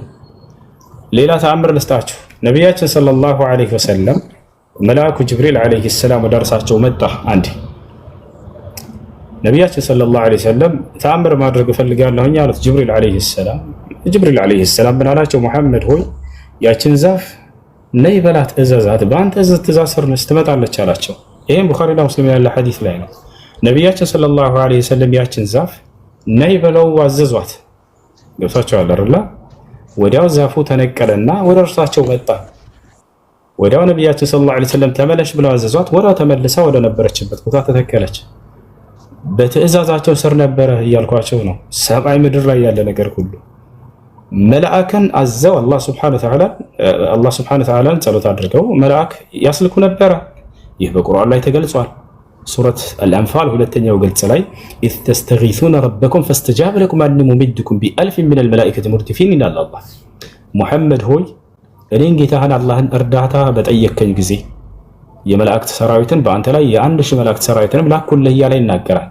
ሌላ ተአምር ልስጣችሁ። ነቢያችን ሰለላሁ ዐለይሂ ወሰለም መልአኩ ጅብሪል ዐለይሂ ሰላም ወደ እርሳቸው መጣ። አንዴ ነቢያችን ሰለላሁ ዐለይሂ ወሰለም ተአምር ማድረግ እፈልጋለሁኝ አሉት ጅብሪል ዐለይሂ ሰላም። ጅብሪል ዐለይሂ ሰላም ምን አላቸው? ሙሐመድ ሆይ ያችን ዛፍ ነይ በላት፣ እዘዛት፣ በአንተ ትእዛዝ ስር ነች ትመጣለች አላቸው። ይህም ቡኻሪና ሙስሊም ያለ ሐዲስ ላይ ነው። ነቢያችን ሰለላሁ ዐለይሂ ወሰለም ያችን ዛፍ ነይ በለው አዘዟት። ገብቷቸዋል አይደል? ወዲያው ዛፉ ተነቀለና ወደ እርሳቸው መጣ። ወዲያው ነቢያችን ሰለላሁ ዐለይሂ ወሰለም ተመለሽ ብለው አዘዟት። ወዲያው ተመልሳ ወደ ነበረችበት ቦታ ተተከለች። በትእዛዛቸው ስር ነበረ እያልኳቸው ነው። ሰማይ ምድር ላይ ያለ ነገር ሁሉ መልአክን አዘው አላህ ሱብሓነሁ ወተዓላን ጸሎት አድርገው መልአክ ያስልኩ ነበረ። ይህ በቁርአን ላይ ተገልጿል። ሱረት አልአንፋል ሁለተኛው ገጽ ላይ ኢዝ ተስተጊሱነ ረበኩም ፈስተጃበ ለኩም አኒ ሙሚድኩም ቢአልፊን ሚነል መላኢከቲ ሙርዲፊን ይላል አላህ። ሙሐመድ ሆይ እኔን ጌታህን አላህን እርዳታ በጠየከኝ ጊዜ የመላእክት ሰራዊትን በአንተ ላይ የአንድ ሺህ መላእክት ሰራዊትንም ላኩልህ እያለ ይናገራል።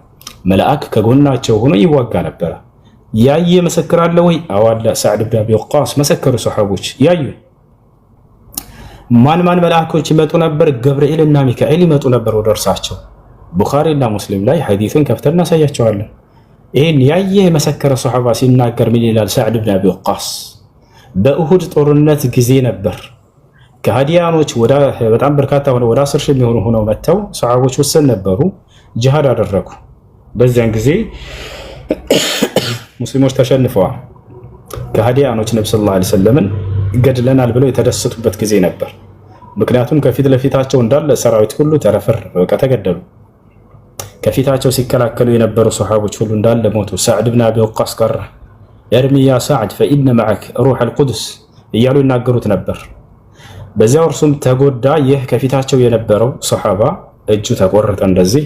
መልአክ ከጎናቸው ሆኖ ይዋጋ ነበረ። ያየ መሰክር አለ ወይ? አዋላ ሰዕድ ብን አቢ ወቃስ መሰከሩ። ሰሓቦች ያዩ። ማን መልአኮች ይመጡ ነበር? ገብርኤል እና ሚካኤል ይመጡ ነበር ወደ እርሳቸው። ቡኻሪ እና ሙስሊም ላይ ሐዲሱን ከፍተን እናሳያቸዋለን። ይህን ያየ የመሰከረ ሰሓባ ሲናገር ምን ይላል? ሰዕድ ብን አቢ ወቃስ በኡሁድ ጦርነት ጊዜ ነበር ከሃዲያኖች በጣም በርካታ ሆነው ወደ 10 ሺህ የሚሆኑ ሆነው መጥተው ሰሓቦች ውስን ነበሩ፣ ጂሃድ አደረጉ። በዚያን ጊዜ ሙስሊሞች ተሸንፈዋል። ከሃዲያኖች ነብዩ ሰለላሁ ዐለይሂ ወሰለምን ገድለናል ብለው የተደሰቱበት ጊዜ ነበር። ምክንያቱም ከፊት ለፊታቸው እንዳለ ሰራዊት ሁሉ ተረፈረፈ፣ ተገደሉ። ከፊታቸው ሲከላከሉ የነበሩ ሰሃቦች ሁሉ እንዳለ ሞቱ። ሰዕድ ብን አቢ ወቃስ ቀረ። እርሚ ያ ሰዕድ ፈኢነ መዐክ ሩሕ አልቁዱስ እያሉ ይናገሩት ነበር። በዚያው እርሱም ተጎዳ። ይህ ከፊታቸው የነበረው ሰሃባ እጁ ተቆረጠ። እንደዚህ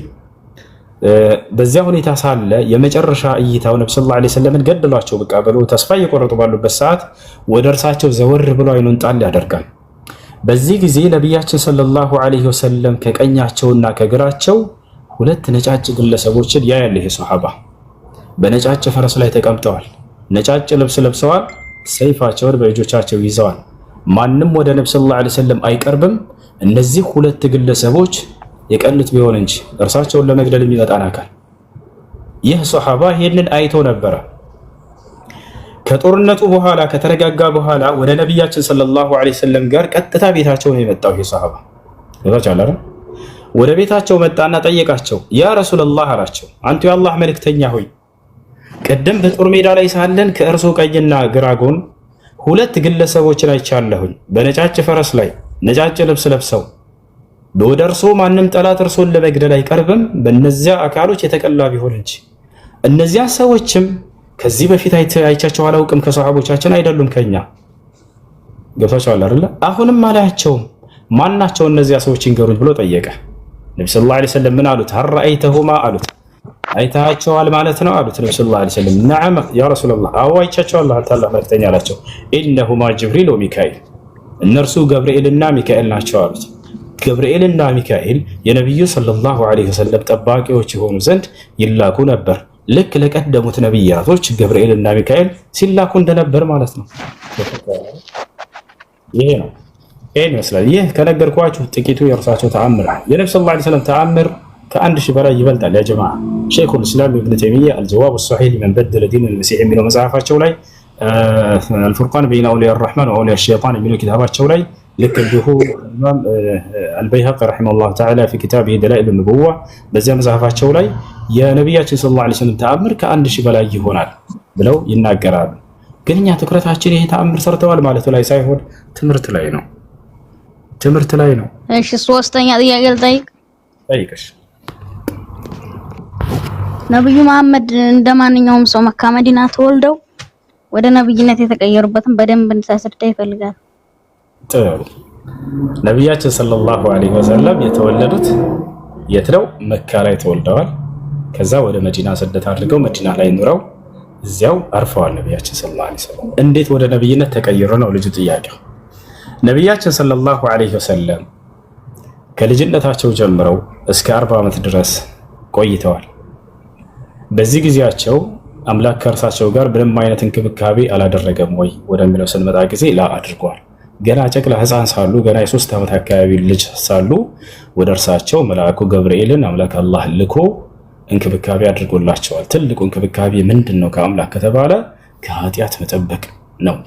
በዚያ ሁኔታ ሳለ የመጨረሻ እይታው ነብዩ ሰለላሁ ዐለይሂ ወሰለምን ገድሏቸው በቃ ብሎ ተስፋ እየቆረጡ ባሉበት ሰዓት ወደ እርሳቸው ዘወር ብሎ አይኑን ጣል ያደርጋል። በዚህ ጊዜ ነቢያችን ሰለላሁ ዐለይሂ ወሰለም ከቀኛቸውና ከግራቸው ሁለት ነጫጭ ግለሰቦችን ያያል። ይሄ ሱሐባ በነጫጭ ፈረስ ላይ ተቀምጠዋል። ነጫጭ ልብስ ለብሰዋል። ሰይፋቸውን በእጆቻቸው ይዘዋል። ማንም ወደ ነብዩ ሰለላሁ ዐለይሂ ወሰለም አይቀርብም። እነዚህ ሁለት ግለሰቦች የቀኑት ቢሆን እንጂ እርሳቸውን ለመግደል የሚመጣን አካል። ይህ ሱሐባ ይሄንን አይቶ ነበረ። ከጦርነቱ በኋላ ከተረጋጋ በኋላ ወደ ነቢያችን ሰለላሁ ዐለይሂ ወሰለም ጋር ቀጥታ ቤታቸው ነው የመጣው። ይሄ ሱሐባ ወደ ቤታቸው መጣና ጠየቃቸው። ያ ረሱላህ አላቸው፣ አንቱ የአላህ መልእክተኛ ሆይ ቀደም በጦር ሜዳ ላይ ሳለን ከእርሶ ቀኝና ግራ ጎን ሁለት ግለሰቦችን አይቻለሁኝ። በነጫጭ ፈረስ ላይ ነጫጭ ልብስ ለብሰው ወደ እርሶ ማንም ጠላት እርሶን ለመግደል አይቀርብም፣ በእነዚያ አካሎች የተቀላ ቢሆን እንጂ። እነዚያ ሰዎችም ከዚህ በፊት አይቻቸው አላውቅም፣ ከሰሃቦቻችን አይደሉም፣ ከኛ ገብታችኋል አይደል? አሁንም አላያቸውም። ማናቸው እነዚያ ሰዎች ይንገሩኝ ብሎ ጠየቀ። ነብዩ ሰለላሁ ዐለይሂ ወሰለም ምን አሉት? ሀረአይተሁማ አሉት። አይታቸዋል ማለት ነው አሉት። ነብዩ ሰለላሁ ዐለይሂ ወሰለም ነዓም ያ ረሱላህ፣ አዎ አይቻቸዋለሁ አንተ አላህ መልእክተኛ አላቸው። ኢነሁማ ጅብሪል ወሚካኤል፣ እነርሱ ገብርኤልና ሚካኤል ናቸው አሉት። ገብርኤልና ሚካኤል የነቢዩ ሰለላሁ ዐለይሂ ወሰለም ጠባቂዎች የሆኑ ዘንድ ይላኩ ነበር። ልክ ለቀደሙት ነቢያቶች ገብርኤልና ሚካኤል ሲላኩ እንደነበር ማለት ነው። ይሄ ነው። ይሄን ይመስላል። ይህ ከነገርኳችሁ ጥቂቱ የእርሳቸው ተአምር ነው። የነብዩ ሰለላሁ ዐለይሂ ወሰለም ተአምር ከ1000 በላይ ይበልጣል። ያ ጀማዓ ሸይኹል ኢስላም ኢብኑ ተይሚያ አልጀዋብ አስሰሒህ ሊመን በደለ ዲን አልመሲሕ የሚለው መጽሐፋቸው ላይ አልፉርቃን በይነ አውሊያ አርረሕማን ወአውሊያ ሸይጣን የሚለው ኪታባቸው ላይ ልክ እንዲሁ ኢማም አልበይሀቂ ረሒመሁላህ ተዓላ ፊ ኪታቢሂ ደላኢል ኑቡዋ በዚያ መጽሐፋቸው ላይ የነቢያችን ሰለላሁ ዐለይሂ ወሰለም ተአምር ከ1000 በላይ ይሆናል ብለው ይናገራሉ። ግን እኛ ትኩረታችን ይሄ ተአምር ሰርተዋል ማለት ላይ ሳይሆን ትምህርት ላይ ነው። ትምህርት ላይ ነው። እሺ ሶስተኛ ጥያቄ ልጠይቅ። ጠይቅሽ። ነብዩ መሐመድ እንደማንኛውም ሰው መካ መዲና ተወልደው ወደ ነብይነት የተቀየሩበትን በደንብ እንድታስረዳ ይፈልጋል። ጥሩ። ነብያችን ሰለላሁ ዐለይሂ ወሰለም የተወለዱት የት ነው? መካ ላይ ተወልደዋል። ከዛ ወደ መዲና ስደት አድርገው መዲና ላይ ኑረው እዚያው አርፈዋል። ነብያችን ሰለላሁ ዐለይሂ ወሰለም እንዴት ወደ ነብይነት ተቀየሩ ነው ልጁ ጥያቄው። ነቢያችን ሰለላሁ ዐለይሂ ወሰለም ከልጅነታቸው ጀምረው እስከ 40 ዓመት ድረስ ቆይተዋል። በዚህ ጊዜያቸው አምላክ ከእርሳቸው ጋር ምንም አይነት እንክብካቤ አላደረገም ወይ ወደሚለው ስንመጣ ጊዜ ላ አድርጓል። ገና ጨቅላ ሕፃን ሳሉ ገና የ3 ዓመት አካባቢ ልጅ ሳሉ ወደ እርሳቸው መልአኩ ገብርኤልን አምላክ አላህ ልኮ እንክብካቤ አድርጎላቸዋል። ትልቁ እንክብካቤ ምንድን ነው ከአምላክ ከተባለ ከኃጢአት መጠበቅ ነው።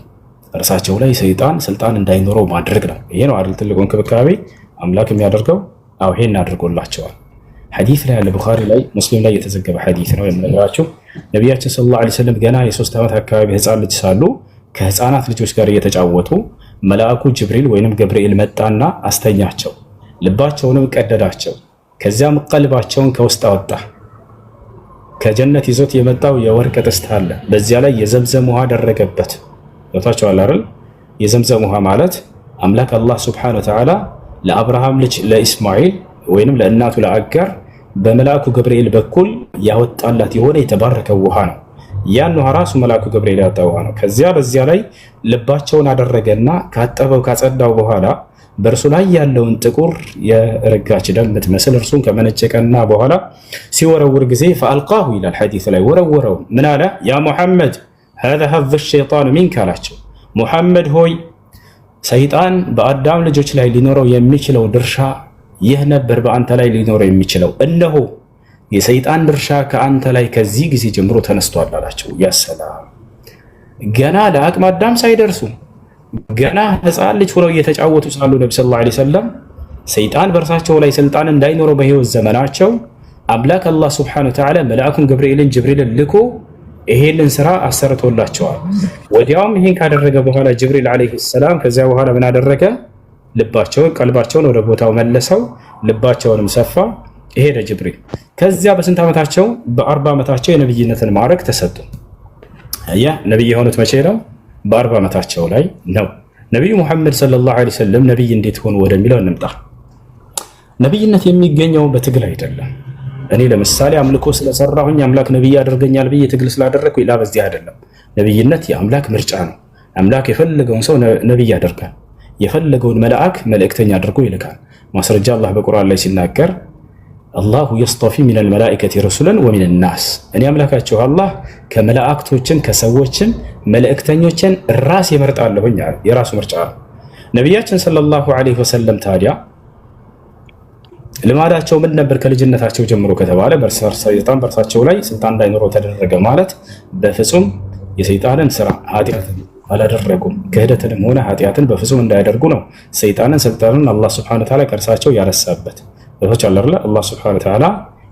እርሳቸው ላይ ሰይጣን ስልጣን እንዳይኖረው ማድረግ ነው። ይሄ ነው አይደል ትልቁ እንክብካቤ አምላክ የሚያደርገው። አዎ ይሄን አድርጎላቸዋል። ሐዲስ ላይ አለ፣ ቡኻሪ ላይ ሙስሊም ላይ የተዘገበ ሐዲስ ነው የምነግራችሁ። ነቢያችን ሰለላሁ ዐለይሂ ወሰለም ገና የ3 ዓመት አካባቢ ሕፃን ልጅ ሳሉ ከሕፃናት ልጆች ጋር እየተጫወቱ መልአኩ ጅብሪል ወይንም ገብርኤል መጣና አስተኛቸው፣ ልባቸውንም ቀደዳቸው። ከዚያም ቀልባቸውን ከውስጥ አወጣ። ከጀነት ይዞት የመጣው የወርቅ ጥስት አለ፣ በዚያ ላይ የዘምዘም ውሃ አደረገበት። ገብታችኋል አይደል? የዘምዘም ውሃ ማለት አምላክ አላህ ሱብሓነሁ ወተዓላ ለአብርሃም ልጅ ለኢስማኤል ወይንም ለእናቱ ለአጋር በመልአኩ ገብርኤል በኩል ያወጣላት የሆነ የተባረከ ውሃ ነው። ያን ውሃ ራሱ መልአኩ ገብርኤል ያወጣው ውሃ ነው። ከዚያ በዚያ ላይ ልባቸውን አደረገና ካጠበው ካጸዳው በኋላ በእርሱ ላይ ያለውን ጥቁር የረጋች ደም የምትመስል እርሱን ከመነጨቀና በኋላ ሲወረውር ጊዜ ፈአልቃሁ ይላል ሐዲስ ላይ ወረወረው። ምን አለ? ያ ሙሐመድ هذا حظ الشيطان منك አላቸው። ሙሐመድ ሆይ ሰይጣን በአዳም ልጆች ላይ ሊኖረው የሚችለው ድርሻ ይህ ነበር፣ በአንተ ላይ ሊኖረው የሚችለው እነሆ የሰይጣን ድርሻ ከአንተ ላይ ከዚህ ጊዜ ጀምሮ ተነስቷል አላቸው። ያ ሰላም! ገና ለአቅመ አዳም ሳይደርሱ ገና ሕፃን ልጅ ሆነው እየተጫወቱ ሳሉ ነብዩ ሰለላሁ ዐለይሂ ወሰለም ሰይጣን በእርሳቸው ላይ ስልጣን እንዳይኖረው በህይወት ዘመናቸው አምላክ አላህ ሱብሓነሁ ወተዓላ መልአኩን ገብርኤልን ጅብሪልን ልኮ ይሄንን ስራ አሰርቶላቸዋል። ወዲያውም ይሄን ካደረገ በኋላ ጅብሪል ዐለይሂ ሰላም ከዚያ በኋላ ምን አደረገ? ልባቸውን ቀልባቸውን ወደ ቦታው መለሰው፣ ልባቸውንም ሰፋ። ሄደ ጅብሪል። ከዚያ በስንት ዓመታቸው? በ40 ዓመታቸው የነብይነትን ማዕረግ ተሰጡ። አያ ነብይ የሆኑት መቼ ነው? በ40 ዓመታቸው ላይ ነው። ነብዩ ሙሐመድ ሰለላሁ ዐለይሂ ወሰለም ነብይ እንዴት ሆኑ ወደሚለው እንምጣ። ነብይነት የሚገኘው በትግል አይደለም። እኔ ለምሳሌ አምልኮ ስለሰራሁኝ አምላክ ነብይ ያደርገኛል ብዬ ትግል ስላደረግኩ ኢላ በዚህ አይደለም። ነብይነት የአምላክ ምርጫ ነው። አምላክ የፈለገውን ሰው ነብይ ያደርጋል፣ የፈለገውን መልአክ መልእክተኛ አድርጎ ይልካል። ማስረጃ አላህ በቁርአን ላይ ሲናገር አላሁ የስጠፊ ሚነል መላኢከቲ ረሱለን ወሚነን ናስ፣ እኔ አምላካችሁ አላህ ከመላእክቶችን ከሰዎችን መልእክተኞችን ራስ ይመርጣለሁኝ። የራሱ ምርጫ ነው። ነቢያችን ሰለላሁ ዐለይሂ ወሰለም ታዲያ ልማዳቸው ምን ነበር? ከልጅነታቸው ጀምሮ ከተባለ ሰይጣን በእርሳቸው ላይ ስልጣን እንዳይኖረው ተደረገ ማለት በፍጹም የሰይጣንን ስራ ኃጢአትን አላደረጉም። ክህደትንም ሆነ ኃጢአትን በፍጹም እንዳያደርጉ ነው ሰይጣንን ስልጣንን አላህ ሱብሓነሁ ወተዓላ ከእርሳቸው ያነሳበት። በተቻለ አላህ ሱብሓነሁ ወተዓላ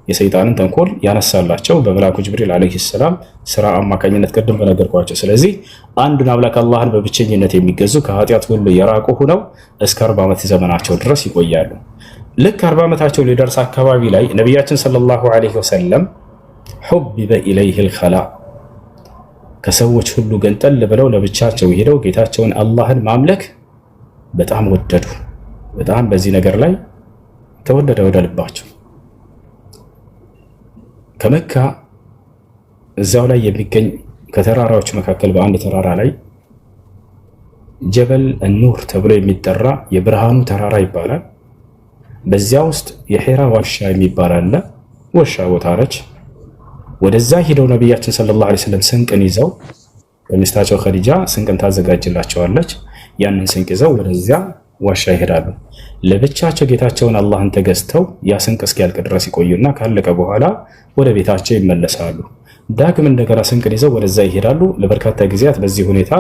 የሰይጣንን ተንኮል ያነሳላቸው በመልአኩ ጅብሪል ዐለይሂ ሰላም ስራ አማካኝነት ቅድም በነገርኳቸው። ስለዚህ አንዱን አምላክ አላህን በብቸኝነት የሚገዙ ከኃጢአት ሁሉ የራቁ ሆነው እስከ 40 ዓመት ዘመናቸው ድረስ ይቆያሉ። ልክ 40 ዓመታቸው ሊደርስ አካባቢ ላይ ነቢያችን ሰለላሁ ዐለይሂ ወሰለም ሑቢበ ኢለይሂል ኸላ ከሰዎች ሁሉ ገንጠል ብለው ለብቻቸው ሄደው ጌታቸውን አላህን ማምለክ በጣም ወደዱ። በጣም በዚህ ነገር ላይ ተወደደ ወደ ልባቸው። ከመካ እዛው ላይ የሚገኝ ከተራራዎች መካከል በአንድ ተራራ ላይ ጀበል ኑር ተብሎ የሚጠራ የብርሃኑ ተራራ ይባላል። በዚያ ውስጥ የሒራ ዋሻ የሚባል አለ። ዋሻ ቦታ ነች። ወደዛ ሂደው ነቢያችን ሰለላሁ ዐለይሂ ወሰለም ስንቅን ይዘው በሚስታቸው ኸዲጃ ስንቅን ታዘጋጅላቸዋለች። ያንን ስንቅ ይዘው ወደዚያ ዋሻ ይሄዳሉ። ለብቻቸው ጌታቸውን አላህን ተገዝተው ያ ስንቅ እስኪያልቅ ድረስ ይቆዩና ካለቀ በኋላ ወደ ቤታቸው ይመለሳሉ። ዳግም እንደገና ስንቅን ይዘው ወደዛ ይሄዳሉ። ለበርካታ ጊዜያት በዚህ ሁኔታ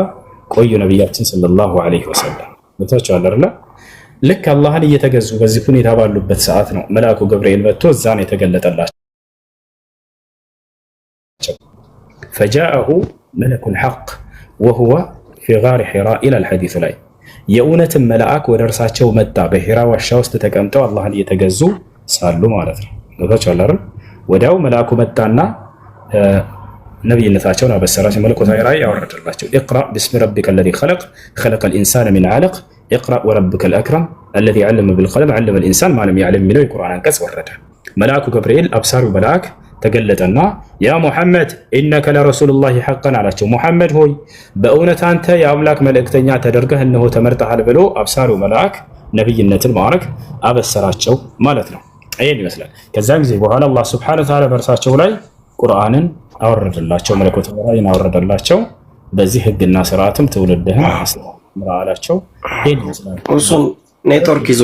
ቆዩ ነቢያችን ሰለላሁ ዐለይሂ ወሰለም። ቦታቸው አለ። ልክ አላህን እየተገዙ በዚህ ሁኔታ ባሉበት ሰዓት ነው መልአኩ ገብርኤል መጥቶ እዛ ነው የተገለጠላቸው። ፈጃአሁ መለኩል ሐቅ ወሁወ ፊ ጋሪ ሒራ ኢላል ሐዲስ ላይ የእውነትን መልአክ ወደ እርሳቸው መጣ። በሒራ ዋሻ ውስጥ ተቀምጠው አላህን እየተገዙ ሳሉ ማለት ነው። ቦታቸው አለ። ወዲያው መልአኩ መጣና ነብይነታቸውን አበሰራቸው። መለኮታዊ ራእይ ያወረደላቸው። ኢቅራ ቢስሚ ረቢከ አለዚ ኸለቅ ኸለቀል ኢንሳነ ሚን ዐለቅ ኢቅራ ወረቡከል አክረም አለዚ ዐለመ ቢልቀለም ዐለመል ኢንሳን ማ ለም ያዕለም የሚለው የቁርአን አንቀጽ ወረደ። መልአኩ ገብርኤል አብሳሪው መልአክ ተገለጠና ያ ሙሐመድ ኢነከ ለረሱሉላሂ ሐቀን አላቸው። ሙሐመድ ሆይ በእውነት አንተ የአምላክ መልእክተኛ ተደርገህ እነሆ ተመርጠሃል ብሎ አብሳሪው መልአክ ነብይነትን ማዕረግ አበሰራቸው ማለት ነው። ይሄን ይመስላል። ከዛም ጊዜ በኋላ አላህ ሱብሓነሁ ወተዓላ በእርሳቸው ላይ ቁርአንን አወረደላቸው፣ መለኮታዊ ራእይን አወረደላቸው። በዚህ ህግና ስርዓትም ትውልድህን አስተምር አላቸው። ይሄን ይመስላል። እሱን ኔትወርክ ይዞ